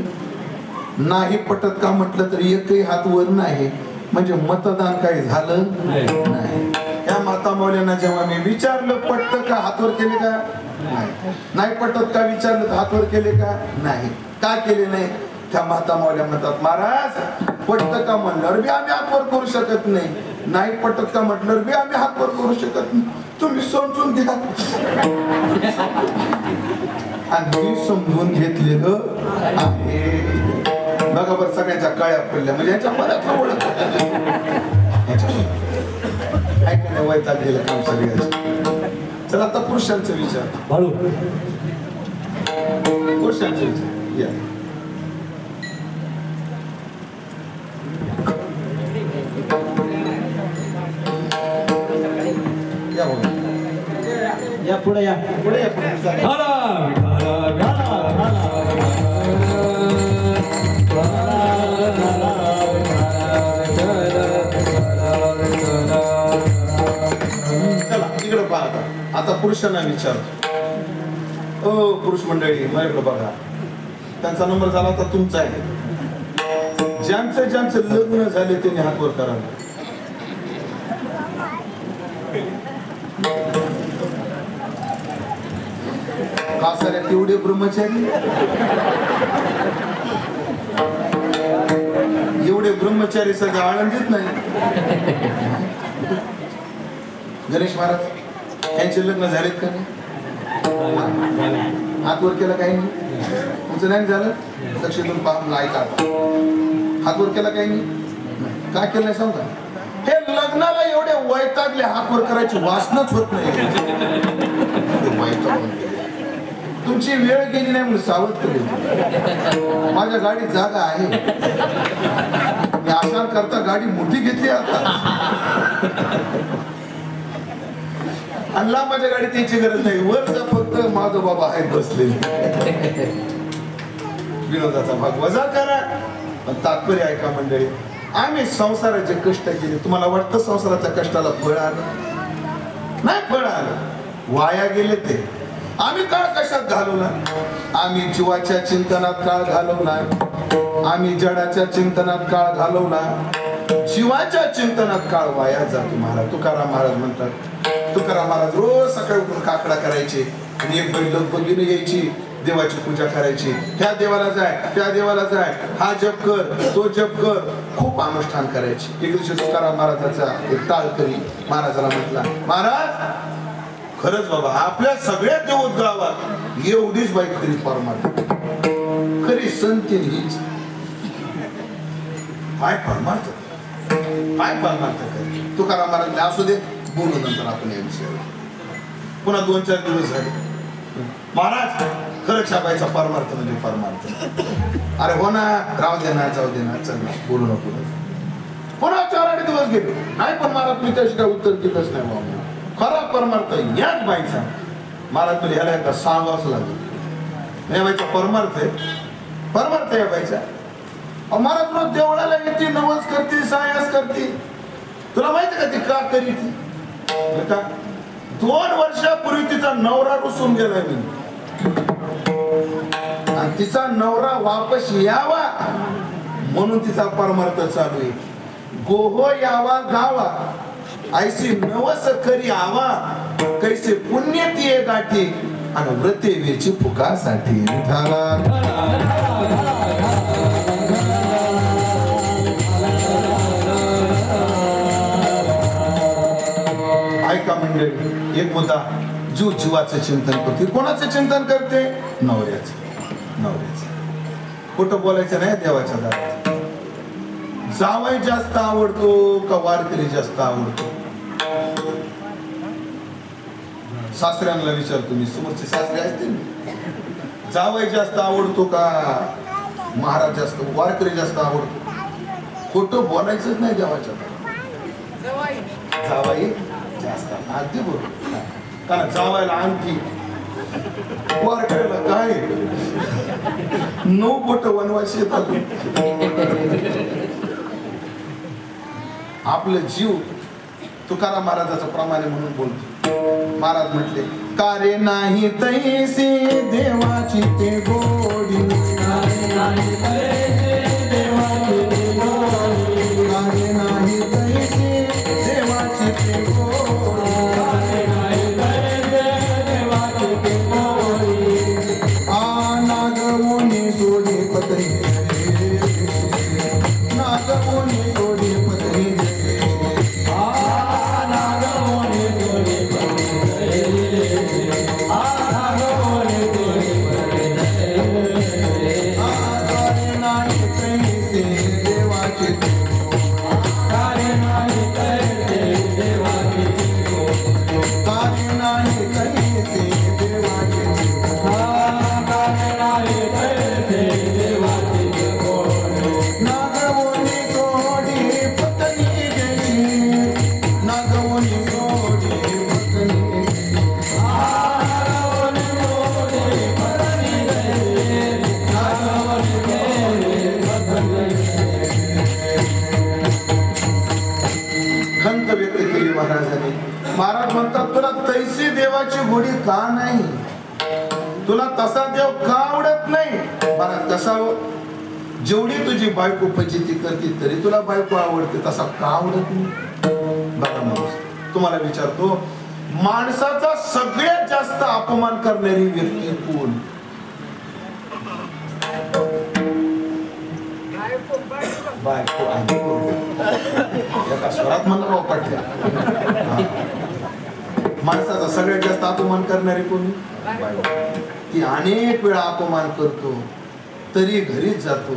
नाही पटत का म्हटलं तर एकही हात वर नाही. म्हणजे मतदान काही झालं नाही. या माता मौल्यांना जेव्हा मी विचारलं पटत का हातवर केले का नाही पटत का विचारलं तर हातवर केले का नाही. का केले नाही. त्या माता मौल्या म्हणतात महाराज पटत का म्हणल्यावर बी आम्ही हातवर करू शकत नाही. नाही पटत का म्हटल्यावर बी आम्ही हातवर करू शकत नाही. तुम्ही समजून घ्या. आणि समजून घेतलेलं आहे. बघा बरं सगळ्यांच्या काळ्या पडल्या म्हणजे याच्या मनात ओळख ऐकण्या वैतागलेलं काम सगळ्याचं. चला आता पुरुषांचा विचार. पुरुषांचा विचार या या पुढे या पुढे या पुढे. चला इकडे पहा. आता पुरुषांना विचारतो. ओ पुरुष मंडळी माझ्याकडे बघा. त्यांचा नंबर झाला तर तुमचा आहे. ज्यांचं ज्यांचं लग्न झाले त्यांनी हात वर करा. कासाऱ्यात एवढे ब्रह्मचारी, एवढे ब्रह्मचारी सध्या आळंदीत नाही. गणेश महाराज यांचे लग्न झालेत का नाही? हातवर केला काही नाही? तुमचं नाही झालं? दक्षिणून पाहून ऐका, हातवर केला काही नाही? काय केलं नाही सांगा? हे लग्नाला एवढे वैतागले, हातवर करायची वासनाच होत नाही. तुमची वेळ गेली नाही म्हणून सावध केली. माझ्या गाडीत जागा आहे, मी आशान करता गाडी मोठी घेतली आता. अल्ला माझ्या गाडीत यायची गरज नाही, वरचा फक्त माझं बाबा आहेत बसलेले. विनोदाचा भाग वजा करा, पण तात्पर्य ऐका मंडळी. आम्ही संसाराचे कष्ट केले. तुम्हाला वाटतं संसाराच्या कष्टाला फळ आलं? नाही फळ आलं, वाया गेले ते. आम्ही काळ कशात घालवला? आम्ही जीवाच्या चिंतनात काळ घालवला, आम्ही जडाच्या चिंतनात काळ घालवला. जीवाच्या चिंतनात काळ वाया जातो. महाराज तुकाराम महाराज म्हणतात, तुकाराम महाराज रोज सकाळी उठून काकडा करायचे आणि एक बैल बघून यायची, देवाची पूजा करायची. ह्या देवाला जाय, त्या देवाला जाय, हा जप कर, तो जप कर, खूप अनुष्ठान करायची. एक दिवशी तुकाराम महाराजाचा एक टाळकरी महाराजाला म्हटला, महाराज खरंच बाबा आपल्या सगळ्या देवोद्गावात एवढीच बाई खरी परमार्थ, खरी संती हीच. काय परमार्थ, काय परमार्थ कर? तुकाराम महाराज असू दे, बोलू नंतर आपण या विषयावर. पुन्हा 2-4 दिवस झाले. महाराज खरंच ह्या बाईचा परमार्थ म्हणजे परमार्थ. अरे हो ना, राहू दे ना, जाऊ दे ना, चल ना, बोलू नको. पुन्हा 4-8 दिवस गेले. नाही पण महाराज मी त्याशी काय उत्तर दिलंच नाही बाबा. खरा परमार्थ याच बाईचा. महाराज तुला ह्याला एकदा सांगावंच लागेल, या बाईचा परमार्थ आहे, परमार्थ या बाईचा. महाराज तुला देवळाला येते, नवस करते, सायास करते. तुला माहिती का ती का करी ती? का 2 वर्षापूर्वी तिचा नवरा रुसून गेला मी, आणि तिचा नवरा वापस यावा म्हणून तिचा परमार्थ चालू आहे. गोहो यावा गावा, ऐसी नवस करी आवा, कैसे पुण्य तिये गाठी, आणि व्रते वेची फुकासाठी. ऐका मंडळी, एक मुद्दा, जीव जीवाचं चिंतन करते. कोणाचं चिंतन करते? नवऱ्याचं. नवऱ्याचं खोटं बोलायचं नाही देवाच्या दारात. जावई जास्त आवडतो का वारकरी जास्त आवडतो? सासऱ्यांना विचारतो मी, समोरचे सासरे असतील, जावई जास्त आवडतो का महाराज जास्त, वारकरी जास्त आवडतो? खोटं बोलायचंच नाही देवाच्या दारात. जावई जास्त, अगदी बरोबर. कारण जावायला आणखी, वारकऱ्याला काय 9 बोट वनवासी येतात. आपलं जीव तुकाराम महाराजाचा प्रमाणे म्हणून बोलतो. महाराज म्हटले, कारे नाही तैसी देवाची ते गोडी, कारे नाही तैसी देवाची ते गोडी, कारे नाही तैसी देवाची ते गोडी, कारे नाही तैसी देवाची ते गोडी. आ नागवोनी सोडी पत्री, नागवोनी सोडी पत्री, महाराज म्हणतात, तुला तैसी देवाची गोडी का नाही? तुला तसा देव का आवडत नाही? महाराज कसा, जेवढी तुझी बायको फजिती करते तरी तुला बायको आवडते, तसा का आवडत नाही? बघा माणूस, तुम्हाला विचारतो, माणसाचा सगळ्यात जास्त अपमान करणारी व्यक्ती कोण? बायको. एका स्वरात म्हणलं पाठ्या. माणसाचा सगळ्यात जास्त अपमान करणारी कोणी? ती अनेक वेळा अपमान करतो तरी घरीच जातो.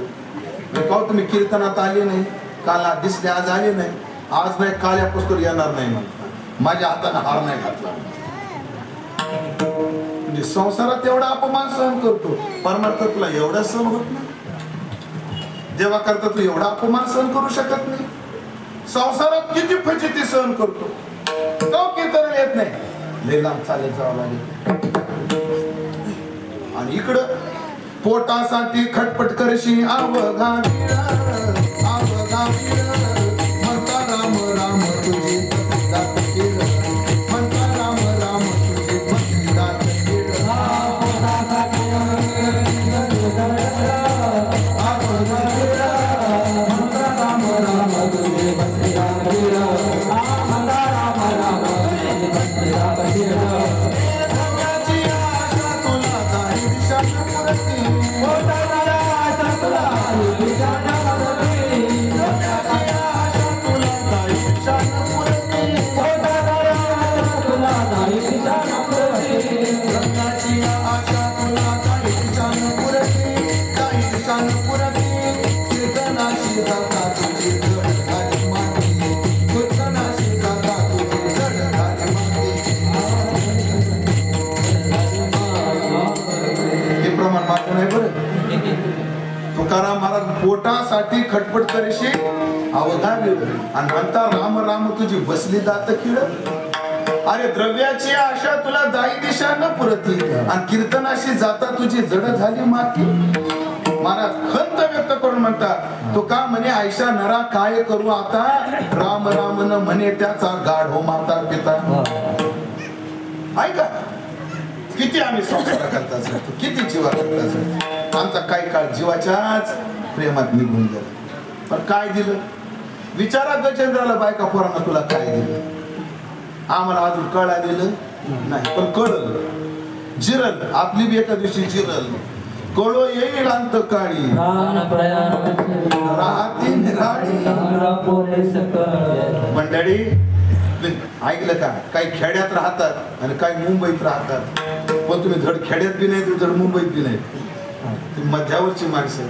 का तुम्ही कीर्तनात आले नाही, काल दिसले आज आले नाही, आज नाही काल या पुस्तक येणार नाही म्हणतात. माझ्या हाताने हार नाही घातला. म्हणजे संसारात एवढा अपमान सहन करतो, परमार्थात तुला एवढा सहन होत नाही. देवा करता तू एवढा अपमान सहन करू शकत नाही. संसारात किती फजिती सहन करतो, तो कीर्तन येत नाही, लय लांब चालत जावं लागेल. आणि इकडं पोटासाठी खटपट करशी अवघा वीर, अवघा वीर, म्हणता राम राम तुझे दात केळ, म्हणता राम राम तुझे दात केळ. पोटासाठी अवघा वीर, म्हणता राम राम तुझे दात केळ, म्हणता राम राम तुझे दात केळ. तुकाराम महाराज पोटासाठी खटपट करेशी अवघा वीर, आणि म्हणता राम राम तुझी बसली दात किळ. अरे द्रव्याची आशा तुला दाई दिशा न पुरती, आणि कीर्तनाशी जाता तुझी जड झाली माती. महाराज खंत व्यक्त करून म्हणतात, तो का म्हणे आयशा नरा काय करू आता, राम राम न म्हणे त्याचा गाढो माता पिता. ऐका किती आम्ही संसार करता जातो, किती जीवा करता जातो. आमचा काही काळ जीवाच्याच प्रेमात निघून गेला. पण काय दिलं विचारा गजेंद्राला, बायका पोरांना तुला काय दिलं? आम्हाला अजून कळालेलं नाही, पण कळलं. जिरल आपली बी एका दिवशी जिरल. कळो येईल अंत काळी राहती निराळी. मंडळी ऐकलं का, काही खेड्यात राहतात आणि काही मुंबईत राहतात. पण तुम्ही धड खेड्यात बी नाही, धड मुंबईत बी नाही. मध्यावरची माणसं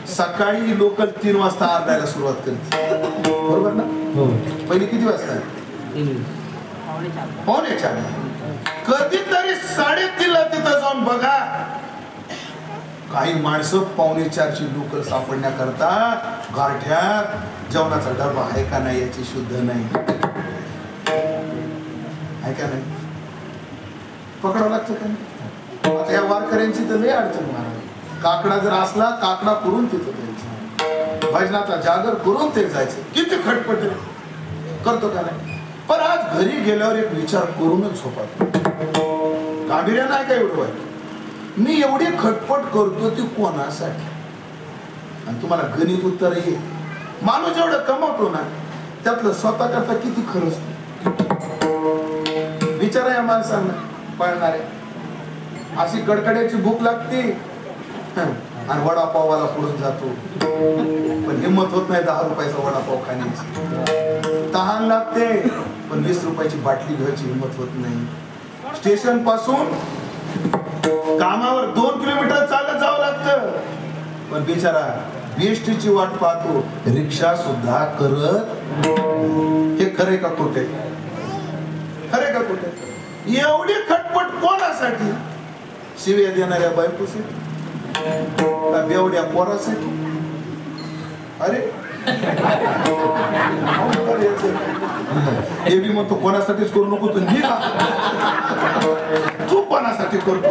सकाळी लोकल 3 वाजता अर्धायला सुरुवात करते, बरोबर ना? पहिले किती वाजता? 3:45. कधीतरी 3:30ला तिथं जाऊन बघा, काही माणसं 3:45ची लोकल सापडण्याकरता गारठ्यात जेवणाचा डबा आहे का नाही याची शुद्ध नाही, आहे का नाही, पकडावं लागतं का नाही? आता या वारकऱ्यांची तर लय अडचण महाराज. काकडा जर असला, काकडा करून तिथं जायचं, भजनाचा जागर करून ते जायचं. किती खटपट करतो का नाही? पण आज घरी गेल्यावर एक विचार करूनच झोपातो. गांभीर्य नाही काय एवढं वाईट. मी एवढी खटपट करतो ती कोणासाठी? आणि तुम्हाला गणित उत्तर ये. माणूस जेवढं कमवतो ना त्यातलं स्वतः करता किती खरंच विचारा या माणसांना पळणारे. अशी कडकड्याची भूक लागते आणि वडापाववाला पुढून जातो, पण हिंमत होत नाही 10 रुपयाचा वडापाव खाण्याची. तहान लागते पण 20 रुपयाची बाटली घ्यायची हिंमत होत नाही. स्टेशन पासून कामावर 2 किलोमीटर चालत जावं लागतं, पण बिचारा बीएसटीची वाट पाहतो, रिक्षा सुद्धा करत. हे खरे का खोटे? खरे का खोटे? एवढी खटपट कोणासाठी? शिव्या देणाऱ्या बायकोसाठी का बेवड्या पोरासाठी? अरे हे बी म्हणतो कोणासाठीच करू नको, तू कोणासाठी करतो?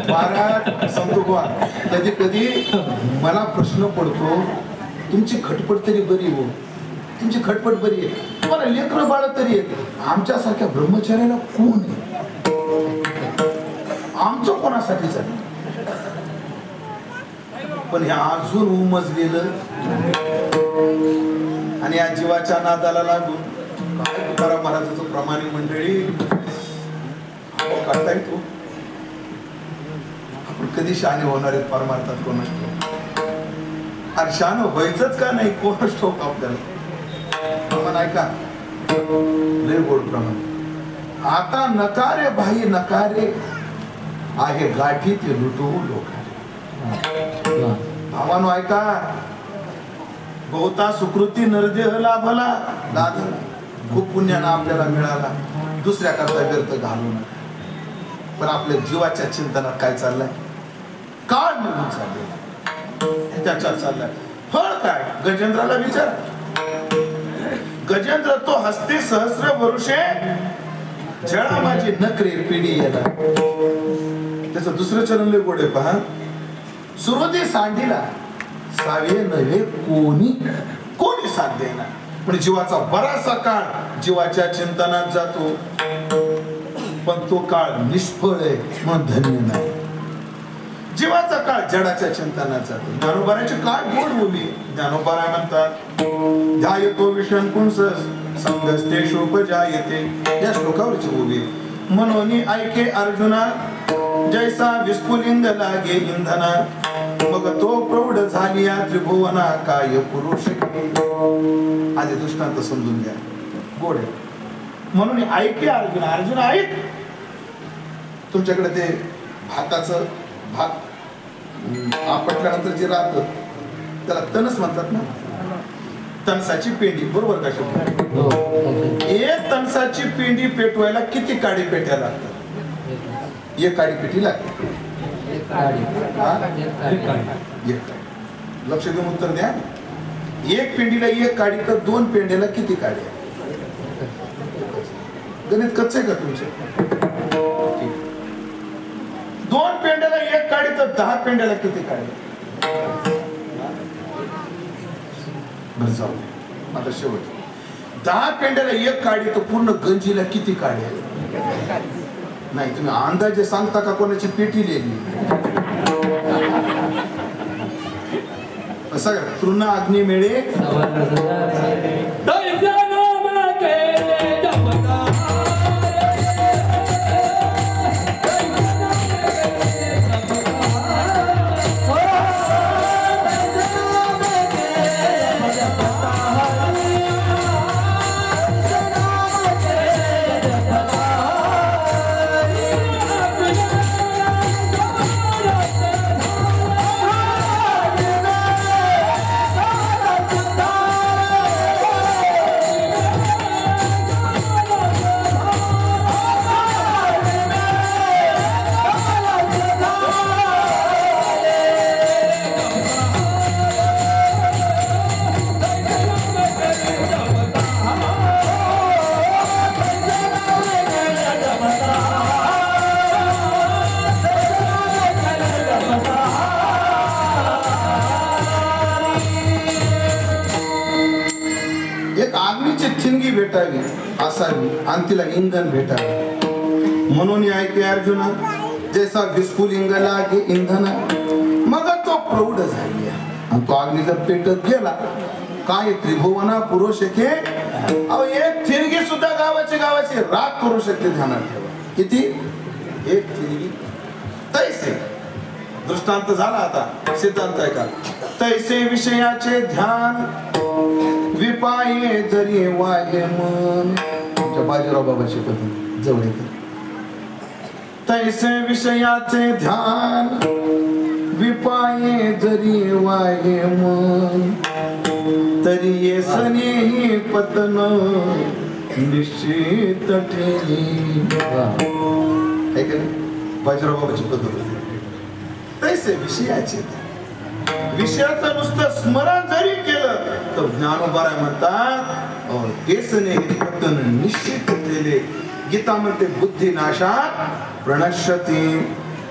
महाराज सांगतो बा, कधी कधी मला प्रश्न पडतो, तुमची खटपट तरी बरी हो, तुमची खटपट बरी आहे, तुम्हाला लेकरं बाळ तरी आहेत, आमच्यासारख्या ब्रह्मचार्याला कोण आहे? आमचं कोणासाठीच आहे? पण हे अजून उमजलेलं आणि या जीवाच्या नादाला लागून काय तुकाराम महाराज महाराजाचं प्रमाणे मंडळी काढताय तो आपण कधी शहाणे होणार आहेत परमार्थात कोणाच ठाऊक आणि शहाणं व्हायचंच का नाही कोणाच ठाऊक आपल्याला प्रमाण ऐका लय गोड प्रमाण आता नकारे भाई नकारे आहे गाठी ते लुटू लोकारे भावानो ऐका बहुता सुकृती नरदेह लाभला दादा खूप पुण्यानं आपल्याला मिळाला दुसऱ्या करता व्यर्थ घालू नका पण आपल्या जीवाच्या चिंतनात काय चाललंय काळ निघून चाललंय त्याच्यात चाललाय फळ काय गजेंद्राला विचार गजेंद्र तो हस्ते सहस्र वरुषे जळा माझी नकरे पिढी येणार त्याचं दुसरं चरण लय गोड आहे पहा सुरुवाती सांडीला सावे नव्हे कोणी साथ देणार पण जीवाचा बराचसा काळ जीवाच्या चिंतनात जातो पण तो काळ निष्फळ आहे म्हणून धन्य नाही जीवाचा काळ जडाच्या चिंतनात जातो ज्ञानोबाराचे काय गोड उभी ज्ञानोबारा म्हणतात ध्यायतो विषण पुंसस संगस्ते शोपजायते या श्लोकावरची उभी म्हणून ऐके अर्जुना जैसा विस्फुलिंग लागे इंधना मग तो प्रौढ झाली त्रिभुवना काय पुरुष आधी दृष्टांत समजून घ्या गोड आहे म्हणून ऐके अर्जुना अर्जुना ऐक तुमच्याकडे ते भाताचं भात आपटल्यानंतर जे राहतं त्याला तणस म्हणतात ना तणसाची पेंडी बरोबर का शब्द एक तणसाची पेंडी पेटवायला किती काडी पेट्या लागतात एक काडी पेटी लागते लक्ष देऊन उत्तर द्या एक पेंडीला एक काडी तर दोन पेंड्याला किती काडी गणित कच्च आहे का तुमचं दोन पेंड्याला एक काडी तर 10 पेंड्याला किती काडी जाऊ आता शेवट 10 पेंड्याला एक काडी तर पूर्ण गंजीला किती काडी नाही तुम्ही अंदाजे सांगता का कोणाची पेटी लिहिली सगळं तृण अग्नी मिळे भेटावी असावी आणि तिला इंधन भेटावे म्हणून ऐके अर्जुना जैसा विस्फुलिंग लागे इंधन मग तो प्रौढ झाली आणि तो अग्नी जर पेटत गेला काय त्रिभुवना पुरुष के एक थिरगी सुद्धा गावाची राख करू शकते ध्यानात ठेवा किती एक थिरगी तैसे दृष्टांत झाला आता सिद्धांत आहे का तैसे विषयाचे ध्यान विपाये जरी वाये मन तुमच्या बाजीराव बाबाची पत्नी जवळ येते तैसे विषयाचे ध्यान विपाये जरी वाये मन तरी ये सनेही पतन निश्चित ठेवी बाजीराव बाबाची पद्धत तैसे विषयाचे विषयाचं नुसतं स्मरण जरी केलं तर ज्ञानोबा म्हणतात निश्चित केले गीता म्हणते बुद्धी नाशात प्रणश्यती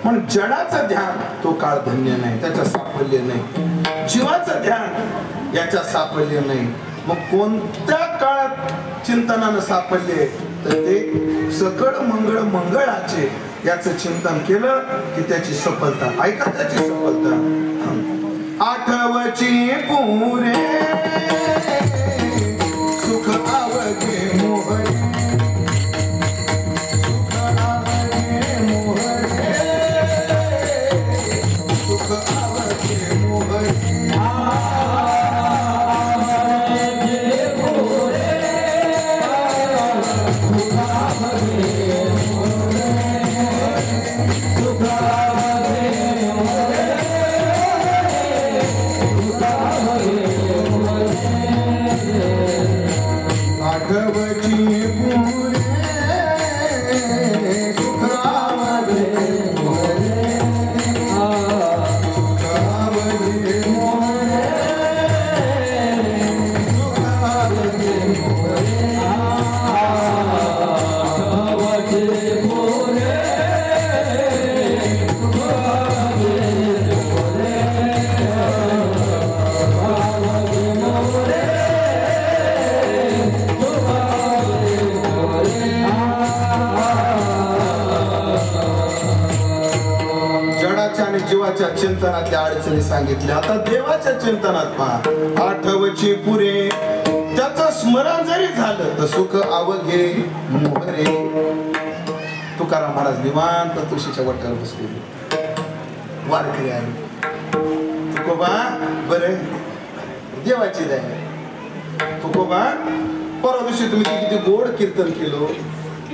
पण जडाचं ध्यान तो काळ धन्य नाही त्याच्या साफल्य नाही जीवाचं ध्यान याच्या साफल्य नाही मग कोणत्या काळात चिंतनानं साफल्य तर ते सकळ मंगळ मंगळाचे याचं चिंतन केलं की त्याची सफलता ऐका त्याची सफलता आठवची पुरे सुख आवगे मोहरी जीवाच्या चिंतनातल्या अडचणी सांगितल्या. आता देवाच्या चिंतनात पहा. आठवची पुरे त्याचं स्मरण जरी झालं तर सुख अवघे मोहरे. तुकाराम महाराज निवांत तुळशीच्या वट्यावर बसलेले वारकरी आहे. तुकोबा बरे देवाची दया. तुकोबा परवा दिवशी तुम्ही किती गोड कीर्तन केलो.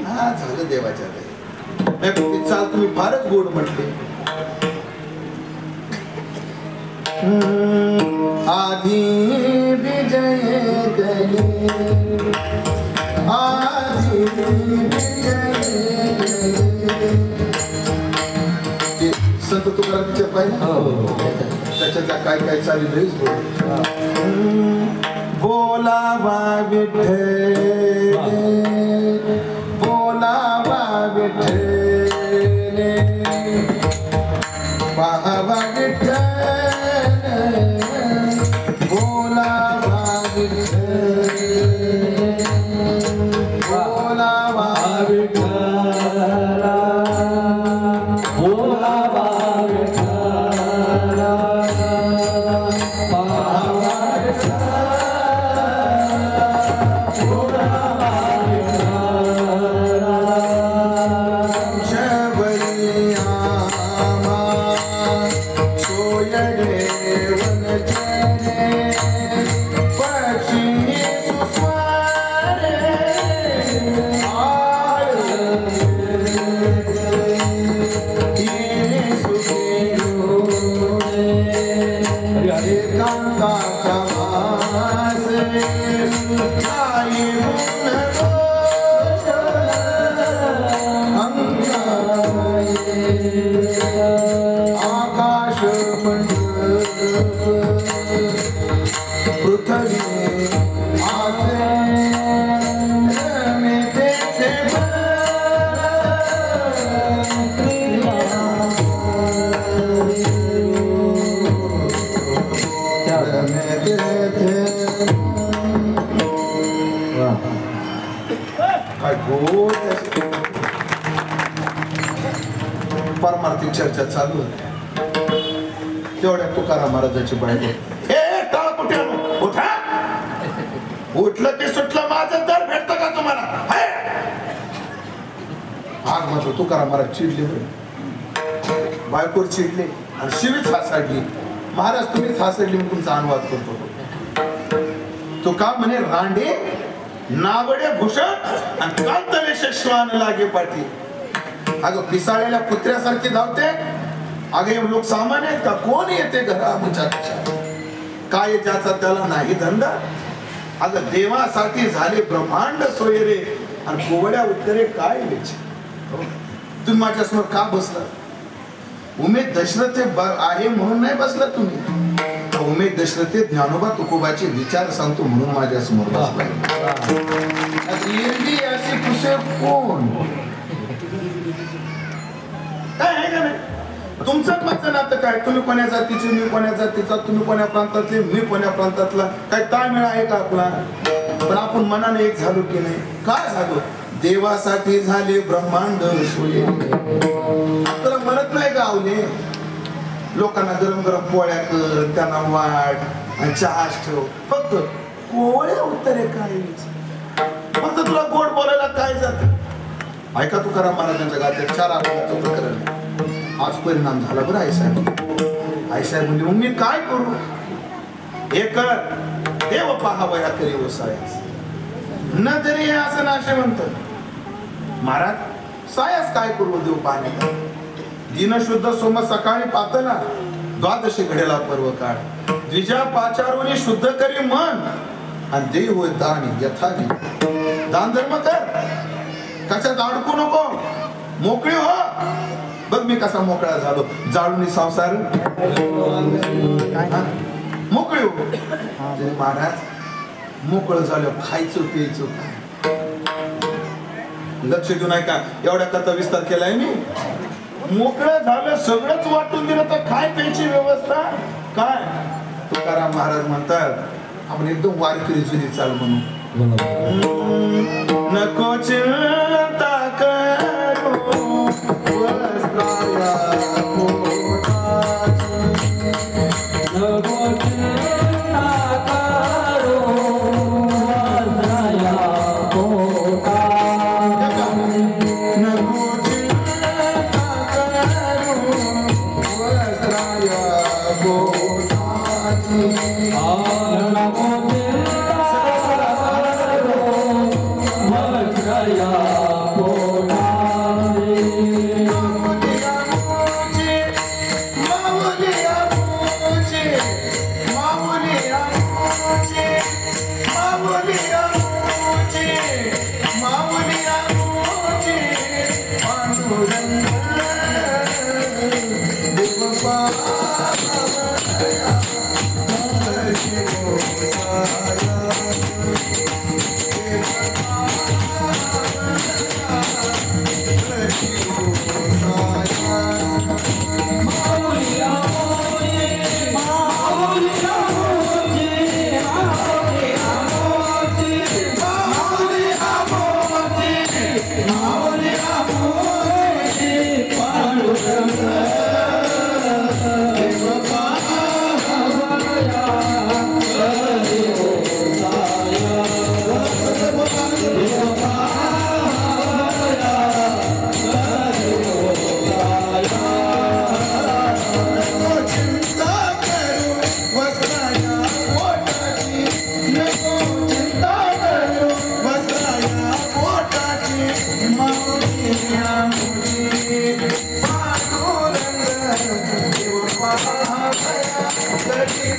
हा झालं देवाच्या दया. चाल तुम्ही फारच गोड म्हटले. आधी विजय कले आधी विजय कले. संत तुकारामच्या पाहिजे त्याच्यातल्या काय काय चालू बोलावा विठ्ठल बोलावा विठ्ठल पाहावा विठ्ठल परमार्थिक चर्चा चालू होती. तेवढ्या तुकाराम महाराजाची बायको उठलं की सुटलं माझं दर भेटतं का तुम्हाला. आग मात्र तुकाराम महाराज चिडले. बायकोर चिडले आणि शिवीच हासाडली. महाराज तुम्हीच हासाडली म्हणून तुमचा अनुवाद करतो. तो का म्हणे रांडे नावडे भूषण आणि कांतलेश श्वान लागे पाठी. अगं पिसाळलेल्या कुत्र्यासारखी धावते. अगं लोक सामान्य आहेत का. कोण येते घरा काय ज्याचा त्याला नाही धंदा. अगं देवासाठी झाले ब्रह्मांड सोयरे आणि कोवड्या उत्तरे काय द्यायचे. तुम्ही माझ्यासमोर का बसला. उमेद दशरथे आहे म्हणून नाही बसला तुम्ही. उमेद दशरथे ज्ञानोबा तुकोबाचे विचार सांगतो म्हणून माझ्यासमोर बसला. अशी पुसे कोण काय आहे का नाही. तुमचं माझं नातं काय. तुम्ही कोण्या जातीचे मी कोण्या जातीचा. तुम्ही कोण्या प्रांतातले मी कोण्या प्रांतातला. काय ताळमेळ आहे का आपला. पण आपण मनाने एक झालो की नाही. काय झालो. देवासाठी झाले ब्रह्मांड सोये. आपल्याला म्हणत नाही का आवले. लोकांना गरम गरम पोळ्या कर त्यांना वाट आणि चहाच ठेव. फक्त कोवळ्या उत्तरे काय. फक्त तुला गोड बोलायला काय जात. ऐका तुकाराम महाराजांच्या गात्यात 4 आठवड्याचं प्रकरण. आज परिणाम झाला बरं. आईसाहेब आईसाहेब म्हणजे मग मी काय करू. एक देव पहावया करी वसायास. न तरी हे असं नाशे म्हणत महाराज सायास काय करू देऊ पाण्यात दिन शुद्ध सोम सकाळी पातला द्वादशी घडेला पर्व काळ द्विजा पाचारोनी शुद्ध करी मन आणि देव होय दान यथावी दान धर्म कर कशात अडकू नको मोकळी हो बघ मी कसा मोकळा झालो जाळून संसार मोकळी हो महाराज मोकळं झालं खायचं प्यायचं लक्ष देऊ नाही का एवढ्या कथा विस्तार केलाय मी मोकळं झालं सगळंच वाटून दिलं तर काय प्यायची व्यवस्था काय तुकाराम महाराज म्हणतात आपण एकदम वारकरी जुनी चाल म्हणू नको चिंता करू वस्त्राया पोटाची नको चिंता करू वस्त्राया पोटाची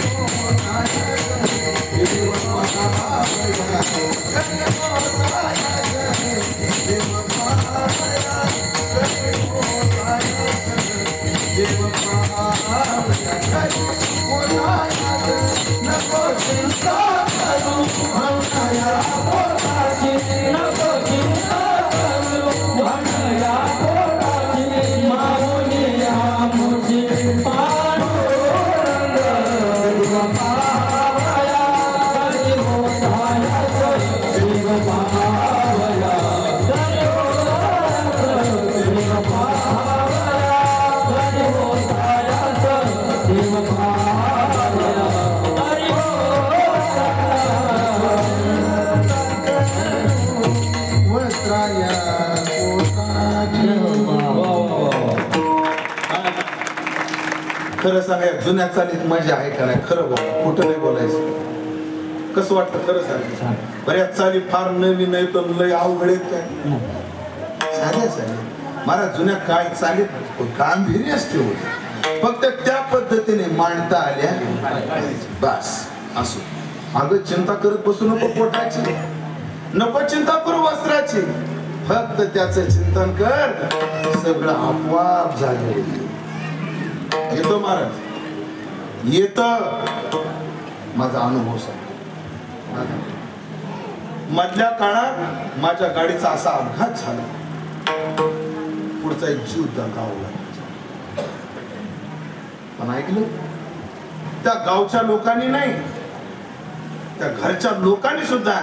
नको चिंता करू वस्त्राया पोटाची खरं सांगा जुन्या चालीत मजा आहे का नाही खरं बोला कुठं नाही बोलायचं कसं वाटतं खरं सांगा बऱ्याच चाली फार नवीन आहे तर लय अवघड आहेत काय साध्या चाली मला जुन्या काय चालीत गांभीर्य असते फक्त त्या पद्धतीने मांडता आल्या बस असो अगं चिंता करत बसू नको पोटाची नको चिंता करू वस्त्राची फक्त त्याचं चिंतन कर सगळं आपोआप झालं येतो महाराज येत माझा अनुभव सांग मधल्या काळात माझ्या गाडीचा असा अपघात झाला पुढचा एक जीव दगावला पण ऐकलं त्या गावच्या लोकांनी नाही त्या घरच्या लोकांनी सुद्धा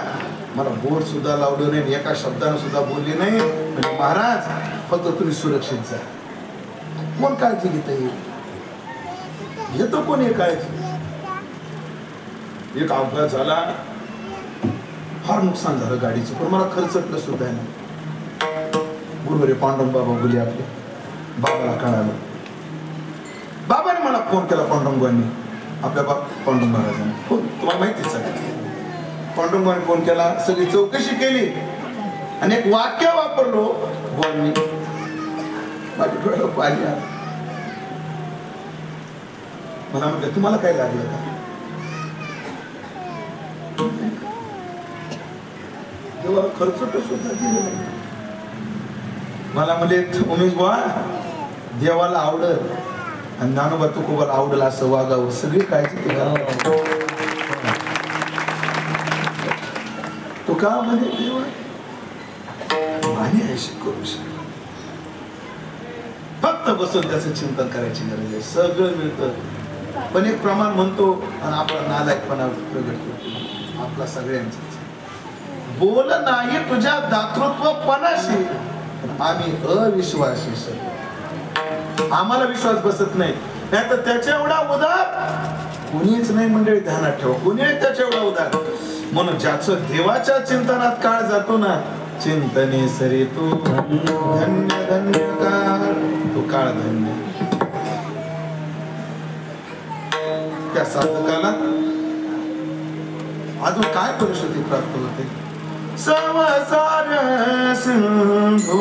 मला बोर्ड सुद्धा लावलं नाही एका शब्दाने सुद्धा बोलले नाही म्हणजे महाराज फक्त तुम्ही सुरक्षित जा कोण काळजी घेता येईल येतो कोण एक काळजी एक अपघात झाला फार नुकसान झालं गाडीचं पण मला खर्चटलं सुद्धा नाही गुरुवारी पांडुरंग बाबा बोलले आपले बाबाला कळालं बाबाने मला फोन केला पांडुरंगांनी आपल्या पांडुरंग महाराजांनी तुम्हाला माहितीच आहे पांडुरंगाने फोन केला, सगळी चौकशी केली आणि एक वाक्य वापरलो, बोलणी माझ्या डोळ्याला पाणी आलं. मला म्हटलं तुम्हाला काय लागलं का? तेव्हा खर्च सुद्धा दिलेला नाही. मला म्हणजे उमेश बुवा देवाला आवडत आणि ज्ञानोबा तुकोबाला आवडलं असं वागावं, सगळी काळजी ते करावं. तो का म्हणे देवा आणि ऐशी करू शकतो, फक्त बसून त्याचं चिंतन करायची गरज आहे, सगळं मिळतं. पण एक प्रमाण म्हणतो आणि आपला नालायकपणा प्रगट करतो आपला सगळ्यांचा. बोल नाही तुझ्या दातृत्वपणाशी, आम्ही अविश्वासी सर, आम्हाला विश्वास बसत नाही. नाही तर त्याच्या एवढा उदार कुणीच नाही मंडळी, ध्यानात ठेवा, कुणी त्याच्या एवढा उदार. म्हणून ज्याचं देवाच्या चिंतनात काळ जातो ना, चिंतने सरे तू धन्य धन्य काळ, तो काळ धन्य. त्या साधकाला अजून काय परिस्थिती प्राप्त होते? संसार सिंधू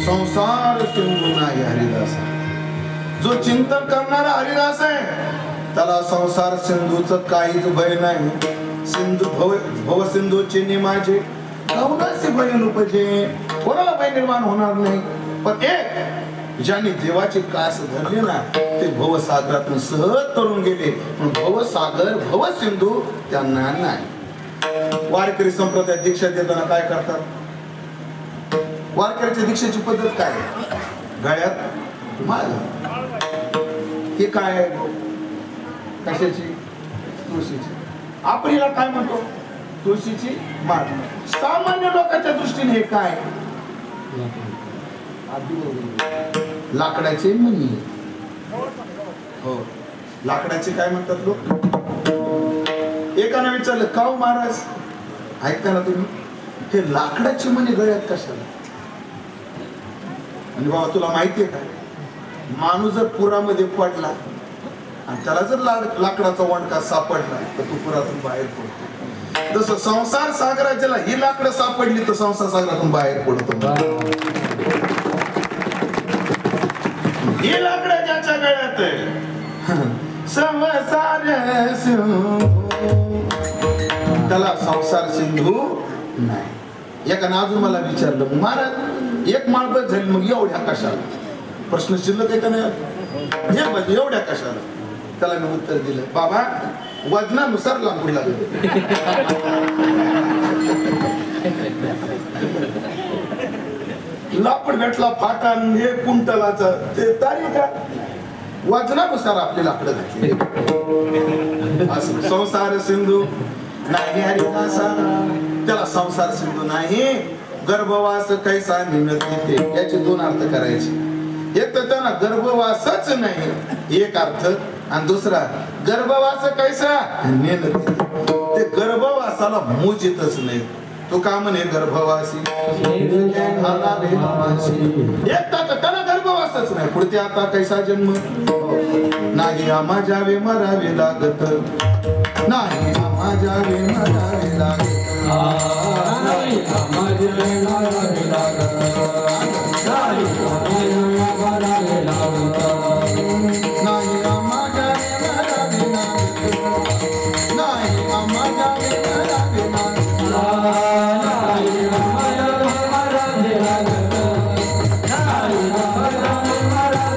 संसार सिंधू नाही जो चिंतन करणारा हरिदास आहे त्याला संसार सिंधूचं काहीच भय नाही. सिंधू भव सिंधूचे निमाचे कौनाचे भय उपजे, कोणाला भय निर्माण होणार नाही. पण एक ज्यांनी देवाचे कास धरले ना ते भवसागरातून सहज तरुण गेले. भवसागर भव सिंधू त्यांना नाही. वारकरी संप्रदाय दीक्षा देताना काय करतात? वारकऱ्याच्या दीक्षेची पद्धत काय? गळ्यात माळ. हे काय आहे? कशाची? तुळशीची. आपण हिला काय म्हणतो? तुळशीची माळ. सामान्य लोकांच्या दृष्टीने हे काय? लाकडाचे मणी. हो, लाकडाचे काय म्हणतात लोक? एकाने विचारलं का हो महाराज, ऐकता ना तुम्ही, हे लाकडाचे मणी गळ्यात कशाला? आणि बाबा तुला माहितीये का, माणूस जर पुरामध्ये पडला आणि त्याला जर लाकडाचा वणका सापडला तर तो पुरातून बाहेर पडतो. जसं संसार सागराच्याला ही लाकडं सापडली तर संसार सागरातून बाहेर पडतो. ही लाकडं ज्याच्या गळ्यात आहे संसार त्याला संसार सिंधू नाही. एकानं अजून मला विचारलं, महाराज एक माळबत झाली मग एवढ्या कशाला? प्रश्न शिल्लक आहे का नाही? एवढ्या कशाला? त्याला मी उत्तर दिलं, बाबा वजनानुसार लांबू लागले. लाकूड भेटला फाटान हे कुंटलाचा ते तारीख वजनानुसार आपली लाकडं घातली. असं संसार सिंधू नाही हरिदासा त्याला संसार सिंधू नाही गर्भवास कैसा निनती ते याचे दोन अर्थ करायचे. एक तर त्यांना गर्भवासच नाही एक अर्थ आणि दुसरा गर्भवास कैसा निनती ते गर्भवासाला मोजितच नाही. तो का म्हणे गर्भवासी एक तर त्याला गर्भवासच नाही पुढे आता कैसा जन्म नाही आम्हा जावे मरावे लागत नाही आम्हा जावे मरावे लागत नाही आम्हा जावे मरावे लागत नाही आम्हा जावे मरावे लागत नाही आम्हा जावे मरावे लागत नाही आम्हा जावे मरावे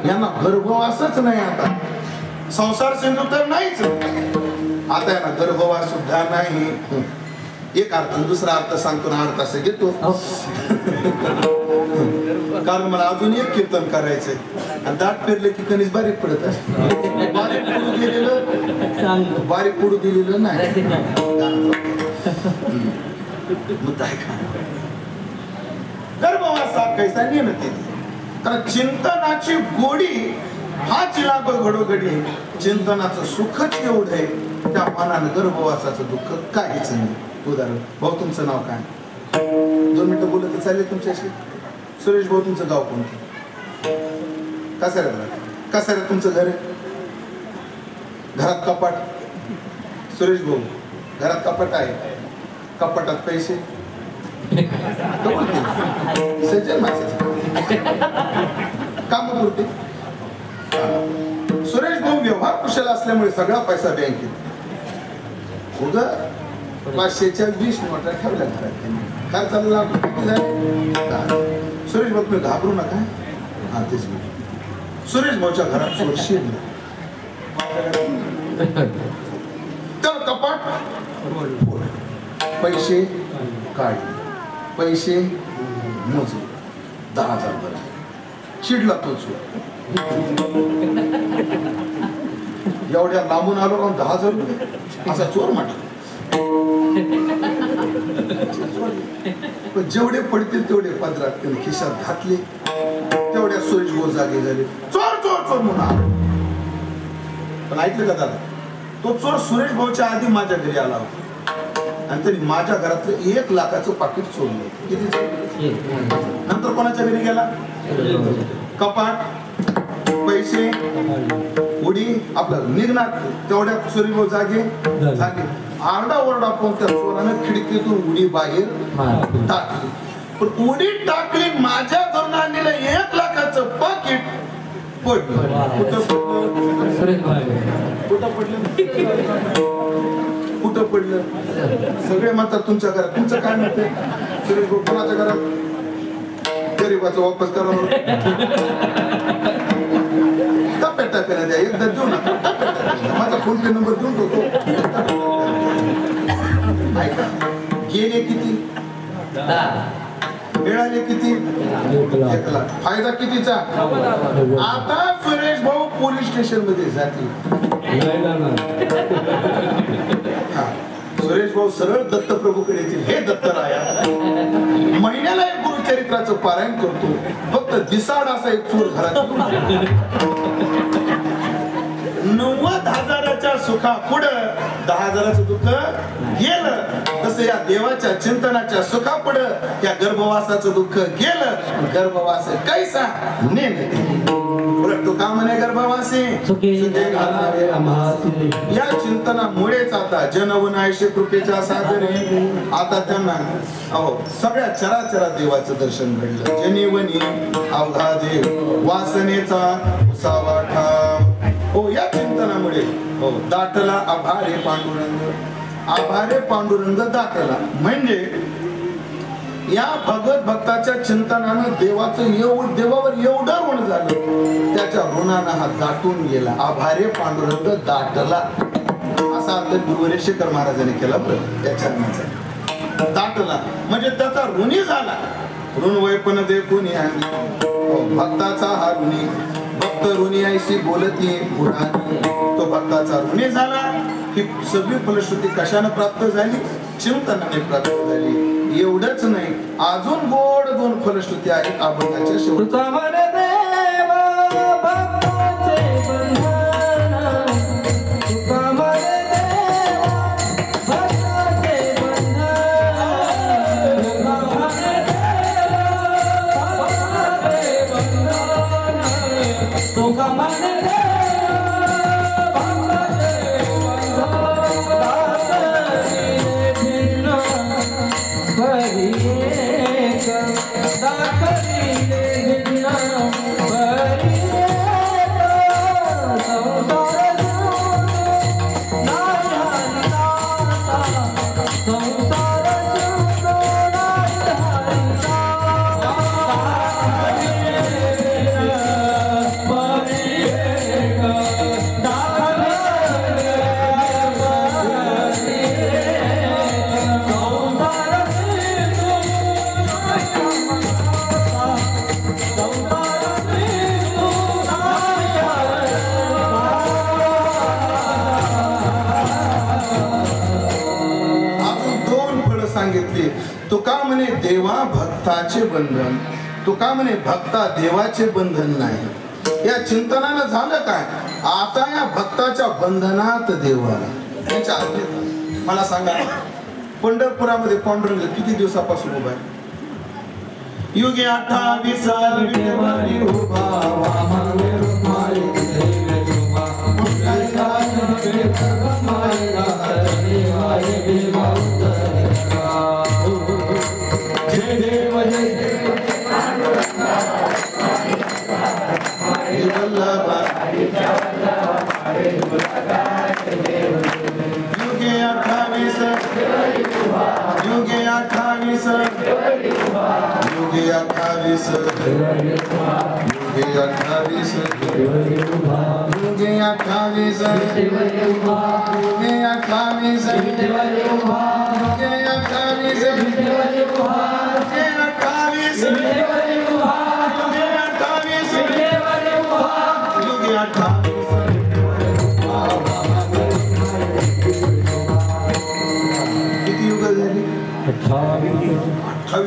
यांना गर्भवासच नाही. आता संसार सिंधू तर नाहीच आता यांना गर्भवास सुद्धा नाही. एक अर्थ दुसरा अर्थ सांगतो ना अर्थ असं घेतो कारण मला अजून एक कीर्तन करायचंय आणि दाट पेरले की कणीस बारीक पडत असते. बारीक पुढू दिलेलं नाही मुद्दा आहे का गर्भवासा कैसा नियमते कारण चिंतनाची गोडी हा चिलाग घडोघडी चिंतनाचं सुखच एवढं आहे त्या मनानं गर्भवासाचं दुःख काहीच नाही. उदाहरण भाऊ तुमचं नाव काय 2 मिनिटं बोलत चालेल तुमच्याशी. सुरेश भाऊ तुमचं गाव कोणतं कसाऱ्यात तुमचं घर आहे घरात कपाट सुरेश भाऊ घरात कपाट आहे कपाटात पैसे सज्जन माणसाचं काम पुरते. सुरेश भाऊ व्यवहार कुशल असल्यामुळे सगळा पैसा बँकेत उगा 500च्या 20 नोटा ठेवल्या घरात काय चाललं किती झाले. सुरेश भाऊ तुम्ही घाबरू नका. हा तेच सुरेश भाऊच्या घरात चोरशी तर कपाट पैसे काढले पैसे मोजले 10,000 भरले चिडला तो चोर. एवढ्या लांबून आलो ना 10,000 रुपये असा चोर म्हटला. पण जेवढे पडतील तेवढे पदरात खिशात घातले तेवढ्या सुरेश भाऊ जागे झाले. चोर चोर चोर म्हणून पण ऐकलं का दादा तो चोर सुरेश भाऊच्या आधी माझ्या घरी आला होता आणि त्यांनी माझ्या घरातलं 1 लाखाचं पाकिट चोरलं. किती नंतर कोणाच्या घरी गेला कपाट पैसे उडी आपलं निघणार तेवढ्या सुरेश भाऊ जागे झाले. आरडा ओरडा पाहून त्या चोरानं खिडकीतून उडी बाहेर टाकली पण उडी टाकली माझ्या घरून आणलेलं 1 लाखाचं पाकिट पडलं. कुठं पडलं? सुरेश भाई कुठं पडलं? कुठं पडलं? सगळे म्हणतात तुमच्या घरात. तुमचं काय म्हणते? सुरेश भाऊ कोणाच्या घरात? गरीबाचं वापस करावं. टप्प्याटप्प्याने द्या. एकदा देऊ नका. माझा फोन पे नंबर देऊन ठेवतो. ऐका, गेले किती? मिळाले किती? 1 लाख. फायदा कितीचा? आता सुरेश भाऊ पोलीस स्टेशन मध्ये जातील. सुरेश भाऊ सरळ दत्तप्रभूकडे येतील. हे दत्तराया, महिन्याला एक गुरुचरित्राचं पारायण करतो, फक्त दिसाड असा एक चोर घरात 90,000च्या सुखा पुढं 10,000चं दुःख गेलं. तसं या देवाच्या चिंतनाच्या सुखा पुढं या गर्भवासाचं दुःख गेलं. गर्भवास कैसा नेम तो का म्हणे गर्भवासी या चिंतनामुळेच आता जनवनायशे कृपेच्या सागरे आता त्यांना सगळ्या चराचरा देवाचं दर्शन घडलं. जनीवनी अवघा देव वासनेचा उसावा ठाव. हो, या चिंतनामुळे हो दाटला आभारे पांडुरंग. आभारे पांडुरंग दाटला म्हणजे या भगवत भक्ताच्या चिंतनानं देवाचं देवावर एवढं ऋण झालं, त्याच्या ऋणानं हा दाटून गेला. आभारे पांडुरंग दाटला असा अर्थ गुरुवरेशेकर महाराजांनी केला. बरं, या चरणाचा दाटला म्हणजे त्याचा ऋणी झाला. ऋण वैपण दे कोणी भक्ताचा हा ऋणी. भक्त ऋणी ऐशी बोलती पुराणी. तो भक्ताचा ऋणी झाला. ही सगळी फलश्रुती कशाने प्राप्त झाली? चिंतनाने प्राप्त झाली. एवढंच नाही, अजून गोड 2 फलश्रुती आहेत अभंगाच्या शेवटी. तुका म्हणे देवा भक्ताचे बंधन. तुका म्हणे भक्ता देवाचे बंधन नाही. या चिंतनानं झालं काय? आता या भक्ताच्या बंधनात देवाला त्याच्या आज्ञेत. मला सांगा, पंढरपुरामध्ये पांडुरंग किती दिवसापासून उभा आहे? युगे 28 विटेवारी उभा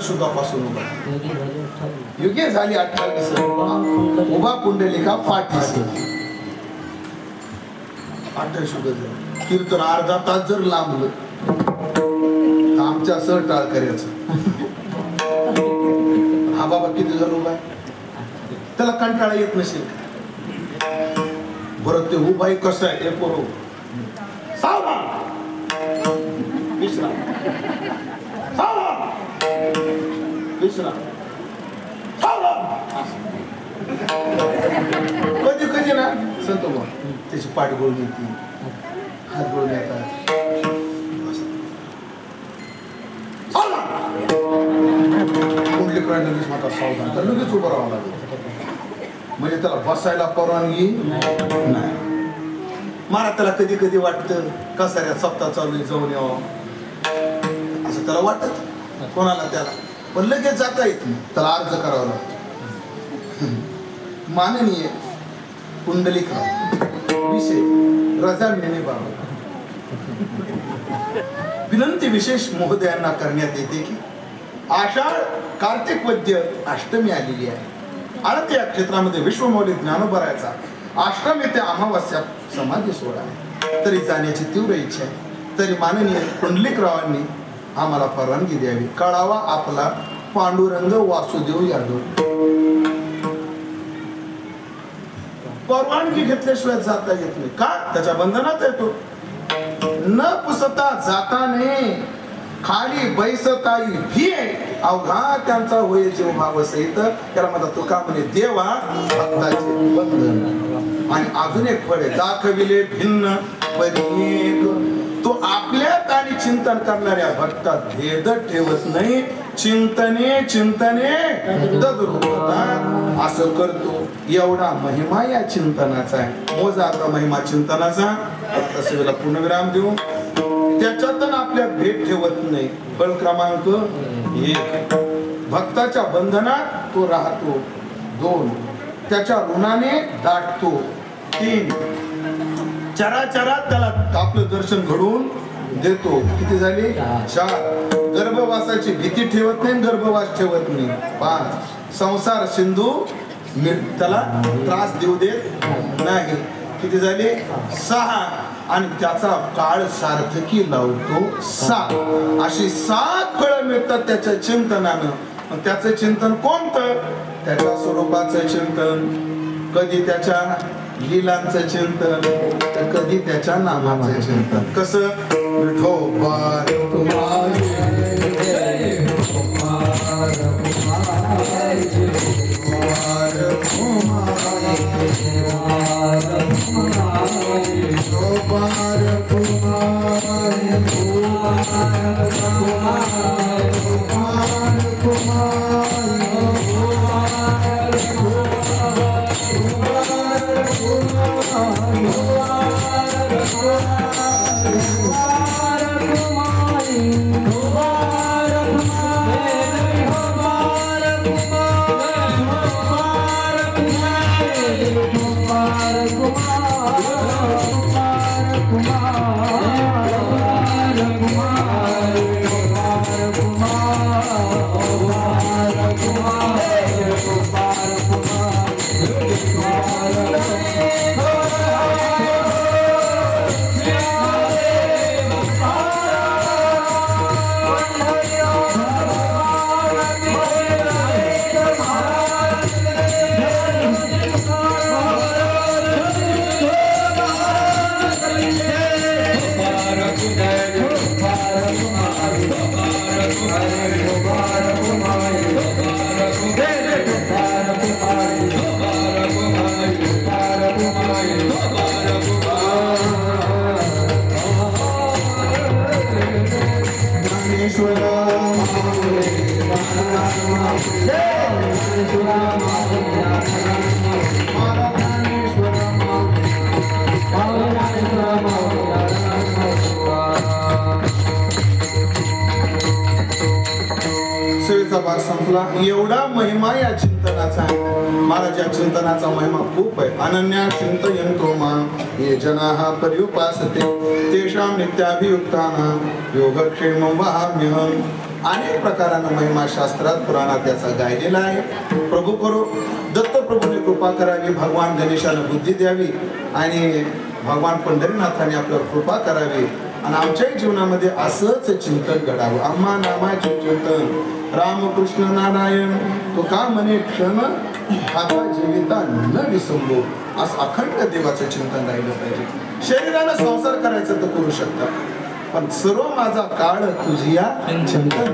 युगापासून युगे झाली 28 उभा पुंडलिका पाठीस 28 युग झाली. कीर्तन अर्धा तास जर लांबलं तर आमच्या सर टाळ करायचं. हा बाबा किती जण उभा आहे, त्याला कंटाळा येत नसेल. बरं ते उभाई कसं आहे हे पोरं विश्राम विश्राम कधी ना संतो मग त्याची पाठ गोळून येते, हात गोळून येतात, कुंडली करायला लगेच माता सावधान तर लगेच उभं राहावं लागेल. म्हणजे त्याला बसायला परवानगी नाही. मला त्याला कधी कधी वाटतं कसाऱ्या सप्ताह चालू आहे जाऊन यावं असं त्याला वाटत कोणाला त्याला, पण लगेच जाता येत नाही, त्याला अर्ज करावा लागतो. माननीय पुंडलिकराव विषय रजा मिळणे बाबत विनंती विशेष महोदयांना करण्यात येते की आषाढ कार्तिक वद्य अष्टमी आलेली आहे. आळंदी या क्षेत्रामध्ये विश्वमौली ज्ञानोबरायाचा आश्रम येथे अमावास्या समाधी सोहळा आहे. तरी जाण्याची तीव्र इच्छा आहे. तरी माननीय पुंडलिकरावांनी आम्हाला परवानगी द्यावी. कळावा आपला पांडुरंग वासुदेव यादव. परवानगी घेतल्याशिवाय जाता येत नाही. का? त्याच्या बंधनात येतो. न पुसता जाता नाही, खाली बैसताई भी अवघा त्यांचा होय जीव भाव सहित. त्याला म्हणतात तुका म्हणे देवा भक्ताचे बंधन. आणि अजून एक फळ आहे, दाखविले भिन्न परी तो आपल्यात आणि चिंतन करणाऱ्या भक्तात भेद ठेवत नाही. चिंतने चिंतने ददरूपतात असं करतो. एवढा महिमा या चिंतनाचा आहे. मोजा आता महिमा चिंतनाचा. तसेला पूर्णविराम देऊ. त्याच्यातून आपल्या भेद ठेवत नाही. बळ क्रमांक 1 भक्ताच्या बंधनात तो राहतो. 2 त्याच्या ऋणाने दाटतो. 3 चराचरात त्याला आपलं दर्शन घडवून देतो. किती झाली? 4 गर्भवासाची भीती ठेवत नाही, गर्भवास ठेवत नाही. 5 संसार सिंधू त्याला त्रास देऊ देत नाही. किती झाले? 6 आणि त्याचा काळ सार्थकी लावतो. 7 अशी 7 फळं मिळतात त्याच्या चिंतनानं. त्याचं चिंतन कोणतं? त्याच्या स्वरूपाचं चिंतन, कधी त्याच्या लीलांचं चिंतन, तर कधी त्याच्या नामाचं चिंतन. कसं? विठोबा तुम्हारे संपला. एवढा महिमा या चिंतनाचा आहे. महाराज या चिंतनाचा महिमा खूप आहे. अनन्या चिंतयन्तो मां ये जनाः पर्युपासते तेषां नित्याभियुक्तानां योगक्षेमं वहाम्यहम्. अनेक प्रकारानं महिमा शास्त्रात पुराणात याचा गायलेला आहे. प्रभू करो दत्त प्रभूने कृपा करावी. भगवान गणेशाने बुद्धी द्यावी आणि भगवान पंढरीनाथाने आपल्यावर कृपा करावी आणि आमच्याही जीवनामध्ये असंच चिंतन घडावं. आम्हा नामाचे चिंतन रामकृष्ण नारायण तो का म्हणे क्षण आता जीविता न विसंबो. असं अखंड देवाचं चिंतन राहिलं पाहिजे. शरीराला संसार करायचं तर करू शकता, पण सर्व माझा काळ तुझिया चिंतन.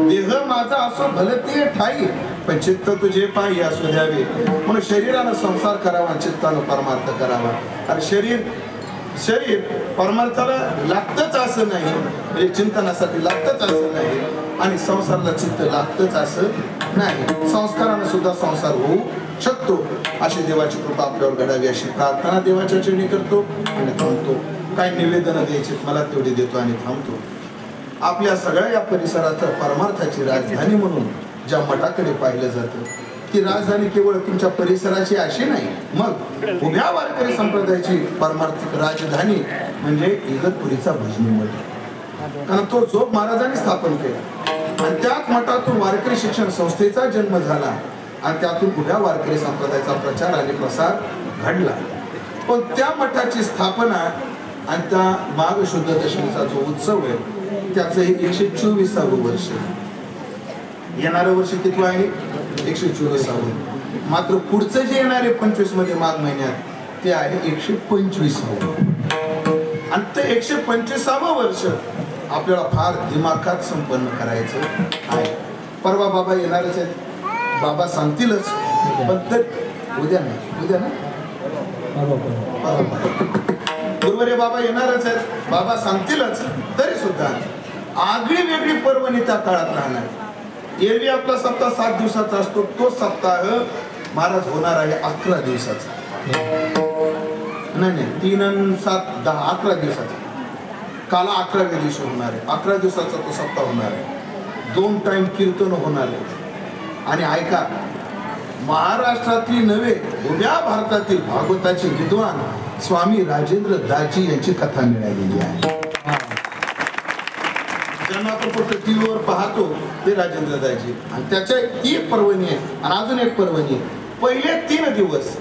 देह माझा असो भले ते ठाई पण चित्त तुझे पायी असू द्यावे, म्हणून शरीरानं संसार करावा, चित्तानं परमार्थ करावा. आणि शरीर परमार्थाला लागतच असं नाही, म्हणजे चिंतनासाठी लागतच असं नाही, आणि संसाराला चित्त लागतच असं नाही. संस्कारानं सुद्धा संसार होऊ शकतो. अशी देवाची कृपा आपल्यावर घडावी अशी प्रार्थना देवाच्या चरणी करतो आणि थांबतो. काय निवेदन द्यायचे मला तेवढे देतो आणि थांबतो. आपल्या सगळ्या या परिसराचं परमार्थाची राजधानी म्हणून ज्या मठाकडे पाहिलं जातं, ती राजधानी केवळ तुमच्या परिसराची अशी नाही, मग उभ्या वारकरी संप्रदायाची परमार्थिक राजधानी म्हणजे इगतपुरीचा भजनी मठ. कारण तो जोग महाराजांनी स्थापन केला आणि त्याच मठातून वारकरी शिक्षण संस्थेचा जन्म झाला आणि त्यातून उभ्या वारकरी संप्रदायाचा प्रचार आणि प्रसार घडला. पण त्या मठाची स्थापना आणि त्या माघ शुद्ध दशमीचा जो उत्सव आहे त्याचं हे 124वे वर्ष. येणारं वर्ष किती आहे? 124वे. मात्र पुढचं जे येणारे 25 मध्ये माघ महिन्यात ते आहे 125वे. आणि ते 125वे वर्ष आपल्याला फार दिमाखात संपन्न करायचं आहे. परवा बाबा येणारच आहेत, बाबा सांगतीलच, पण तर उद्या ना गुरुवारी बाबा येणारच आहेत, बाबा सांगतीलच, तरी सुद्धा आगळी वेगळी पर्वणी त्या काळात राहणार. एरवी आपला सप्ताह 7 दिवसाचा असतो, तो सप्ताह महाराज होणार आहे 11 दिवसाचा. नाही 3 आणि 7 10 11 दिवसाचा. काल 11व्या दिवशी होणार आहे. 11 दिवसाचा तो सप्ताह होणार आहे. 2 टाइम कीर्तन होणार आहे. आणि ऐका, महाराष्ट्रातील नव्हे उभ्या भारतातील भागवताचे विद्वान स्वामी राजेंद्र दासजी यांची कथा मिळालेली आहे. ज्यांना आपण फक्त टीव्हीवर पाहतो ते राजेंद्र दासजी. आणि त्याच्या ती एक पर्वणी आहे आणि अजून एक पर्वणी आहे. पहिले 3 दिवस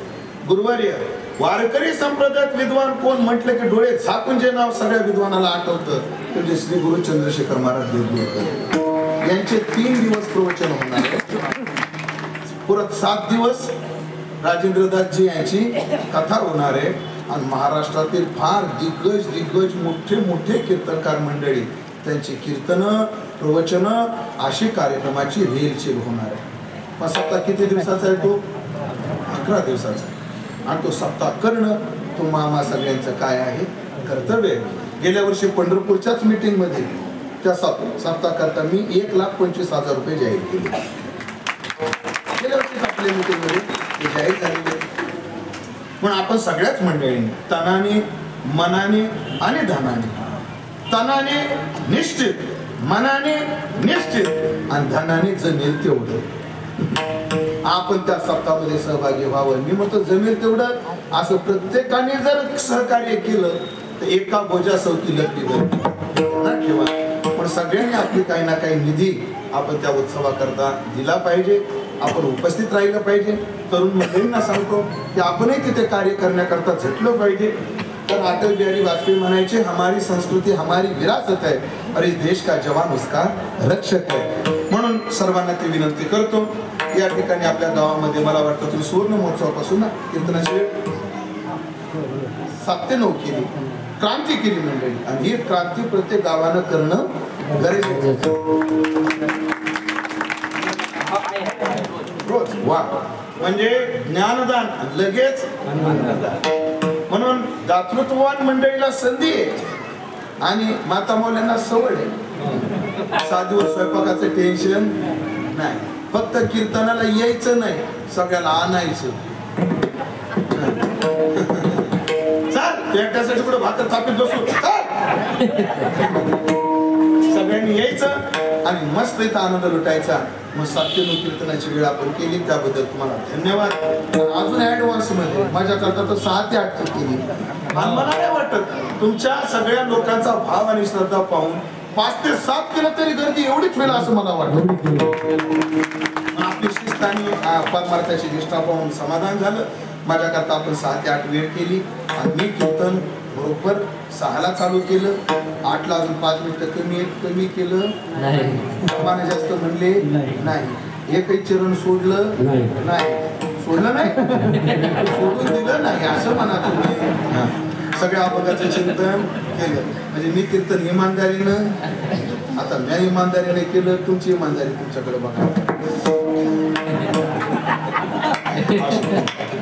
गुरुवारी वारकरी संप्रदायात विद्वान कोण म्हटलं की डोळे झाकून जे नाव सगळ्या विद्वानाला आठवतं म्हणजे श्री गुरु चंद्रशेखर महाराज देवगुरकर यांचे 3 दिवस प्रवचन होणार आहे. परत 7 दिवस राजेंद्रदासजी यांची कथा होणार आहे. आणि महाराष्ट्रातील फार दिग्गज मोठे कीर्तनकार मंडळी त्यांची कीर्तनं प्रवचनं अशी कार्यक्रमाची रेलचेल होणार आहे. पण सप्ताह किती दिवसाचा आहे? तो 11 दिवसाचा आहे. आणि तो सप्ताह करणं तो मामा सगळ्यांचं काय आहे कर्तव्य. गेल्या वर्षी पंढरपूरच्याच मीटिंग मध्ये त्या सप्ताह करता मी 1,25,000 रुपये जाहीर केले. गेल्या वर्षी आपल्या मीटिंग मध्ये ते जाहीर झालेले. म्हणून आपण सगळ्याच मंडळींनी तनाने मनाने आणि धनाने, तनाने निश्चित, मनाने निश्चित आणि धनाने जमेल तेवढं आपण त्या सप्ताहामध्ये सहभागी व्हावं. मी म्हणतो जमेल तेवढं असं प्रत्येकाने जर सहकार्य केलं तर एका बोजा सवती लपली ठेवा. पण सगळ्यांनी आपली काही ना काही निधी आपण त्या उत्सवाकरता दिला पाहिजे. आपण उपस्थित राहिलं पाहिजे. तरुण मंडळींना सांगतो की आपणही तिथे कार्य करण्याकरता झटलं पाहिजे. तर अटल बिहारी वाजपेयी म्हणायचे हमारी संस्कृती हमारी विरासत है और इस देश का जवान उसका रक्षक है. म्हणून सर्वांना ती विनंती करतो. या ठिकाणी आपल्या गावामध्ये मला वाटतं तुम्ही सुवर्ण महोत्सवापासून ना कीर्तनाची वेळ 7 ते 9 केली, क्रांती केली मंडळी. आणि ही क्रांती प्रत्येक गावानं करणं गरजेचं रोज. वा म्हणजे ज्ञानदान लगेच. म्हणून दातृत्ववान मंडळीला संधी आहे आणि माता मौल्यांना सवड आहे. 7 दिवस स्वयंपाकाचं टेन्शन नाही. फक्त कीर्तनाला यायचं नाही, सगळ्याला आणायचं. चाल एकट्यासाठी कुठं भाकर थापीत बसू, सगळ्यांनी यायचं आणि मस्त इथं आनंद लुटायचा. मग 7 ते 9 कीर्तनाची वेळ आपण केली त्याबद्दल तुम्हाला धन्यवाद. अजून ऍडव्हान्स मध्ये माझ्या करता तर 6 ते 8 केली. आणि मला नाही वाटत तुमच्या सगळ्या लोकांचा भाव आणि श्रद्धा पाहून 5 ते 7 केलं तरी गर्दी एवढीच होईल असं मला वाटतं. आपली शिस्त आणि परमार्थाची निष्ठा पाहून समाधान झालं. माझ्याकरता आपण 6 ते 8 वेळ केली आणि मी कीर्तन बरोबर 6ला चालू केलं. 8ला अजून 5 मिनिटं कमी केलं नाही. जास्त म्हणले नाही. एकही चरण सोडलं नाही. सोडलं नाही सोडून दिलं नाही असं म्हणा तुम्ही. सगळ्या अपघाताचं चिंतन केलं म्हणजे मी कीर्तन इमानदारीनं, आता मी इमानदारीने केलं. तुमची इमानदारी तुमच्याकडे बघा.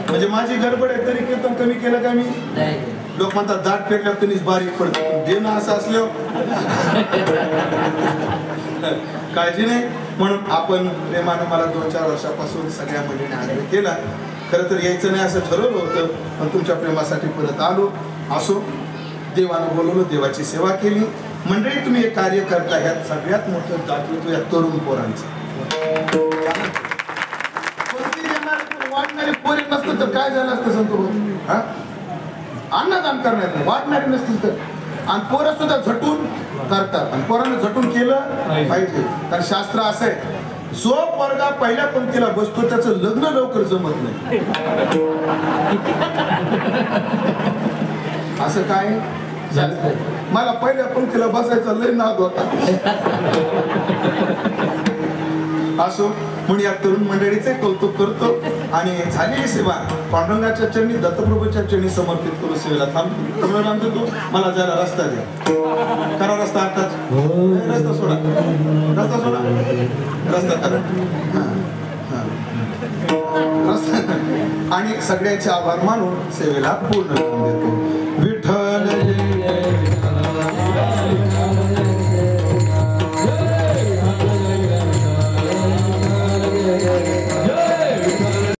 म्हणजे माझी गडबड आहे तरी कीर्तन कमी केलं का मी? लोक म्हणतात दाट पेटल्यावर तुम्हीच बारीक पडतं, देणं असं असल्यावर काळजी नाही. म्हणून आपण प्रेमानं मला 2-4 वर्षापासून सगळ्या मुलीने आग्रह केला. खरं तर यायचं नाही असं ठरवलं होतं, पण तुमच्या प्रेमासाठी परत आलो. असो, देवानं बोलवलं, देवाची सेवा केली. मंडळी तुम्ही हे कार्य करता, ह्यात सगळ्यात मोठं दाखवतो या तरुण पोरांचं. वाढणारे पोरे नसतं तर काय झालं असतं संत भाऊ? अन्नदान करण्यात वाढणारे नसतील तर. आणि पोरं सुद्धा झटून करतात, आणि पोरांना झटून केलं पाहिजे. कारण शास्त्र असं आहे, जो पोरगा पहिल्या पंक्तीला बसतो त्याचं लग्न लवकर जमत नाही. असं काय? मला पहिल्या पंक्तीला बसायचा लय नाद होता. असो, म्हणून या तरुण मंडळीचे कौतुक करतो. आणि झालेली सेवा पांडुरंगाच्या चरणी, दत्तप्रभूच्या चरणी समर्पित करून सेवेला थांबतो. मला जायला रस्ता द्या. करा रस्ता आताच. रस्ता सोडा, रस्ता सोडा, रस्ता करा. रस्ता आणि सगळ्यांचे आभार मानून सेवेला पूर्ण करून देतो. विठ्ठल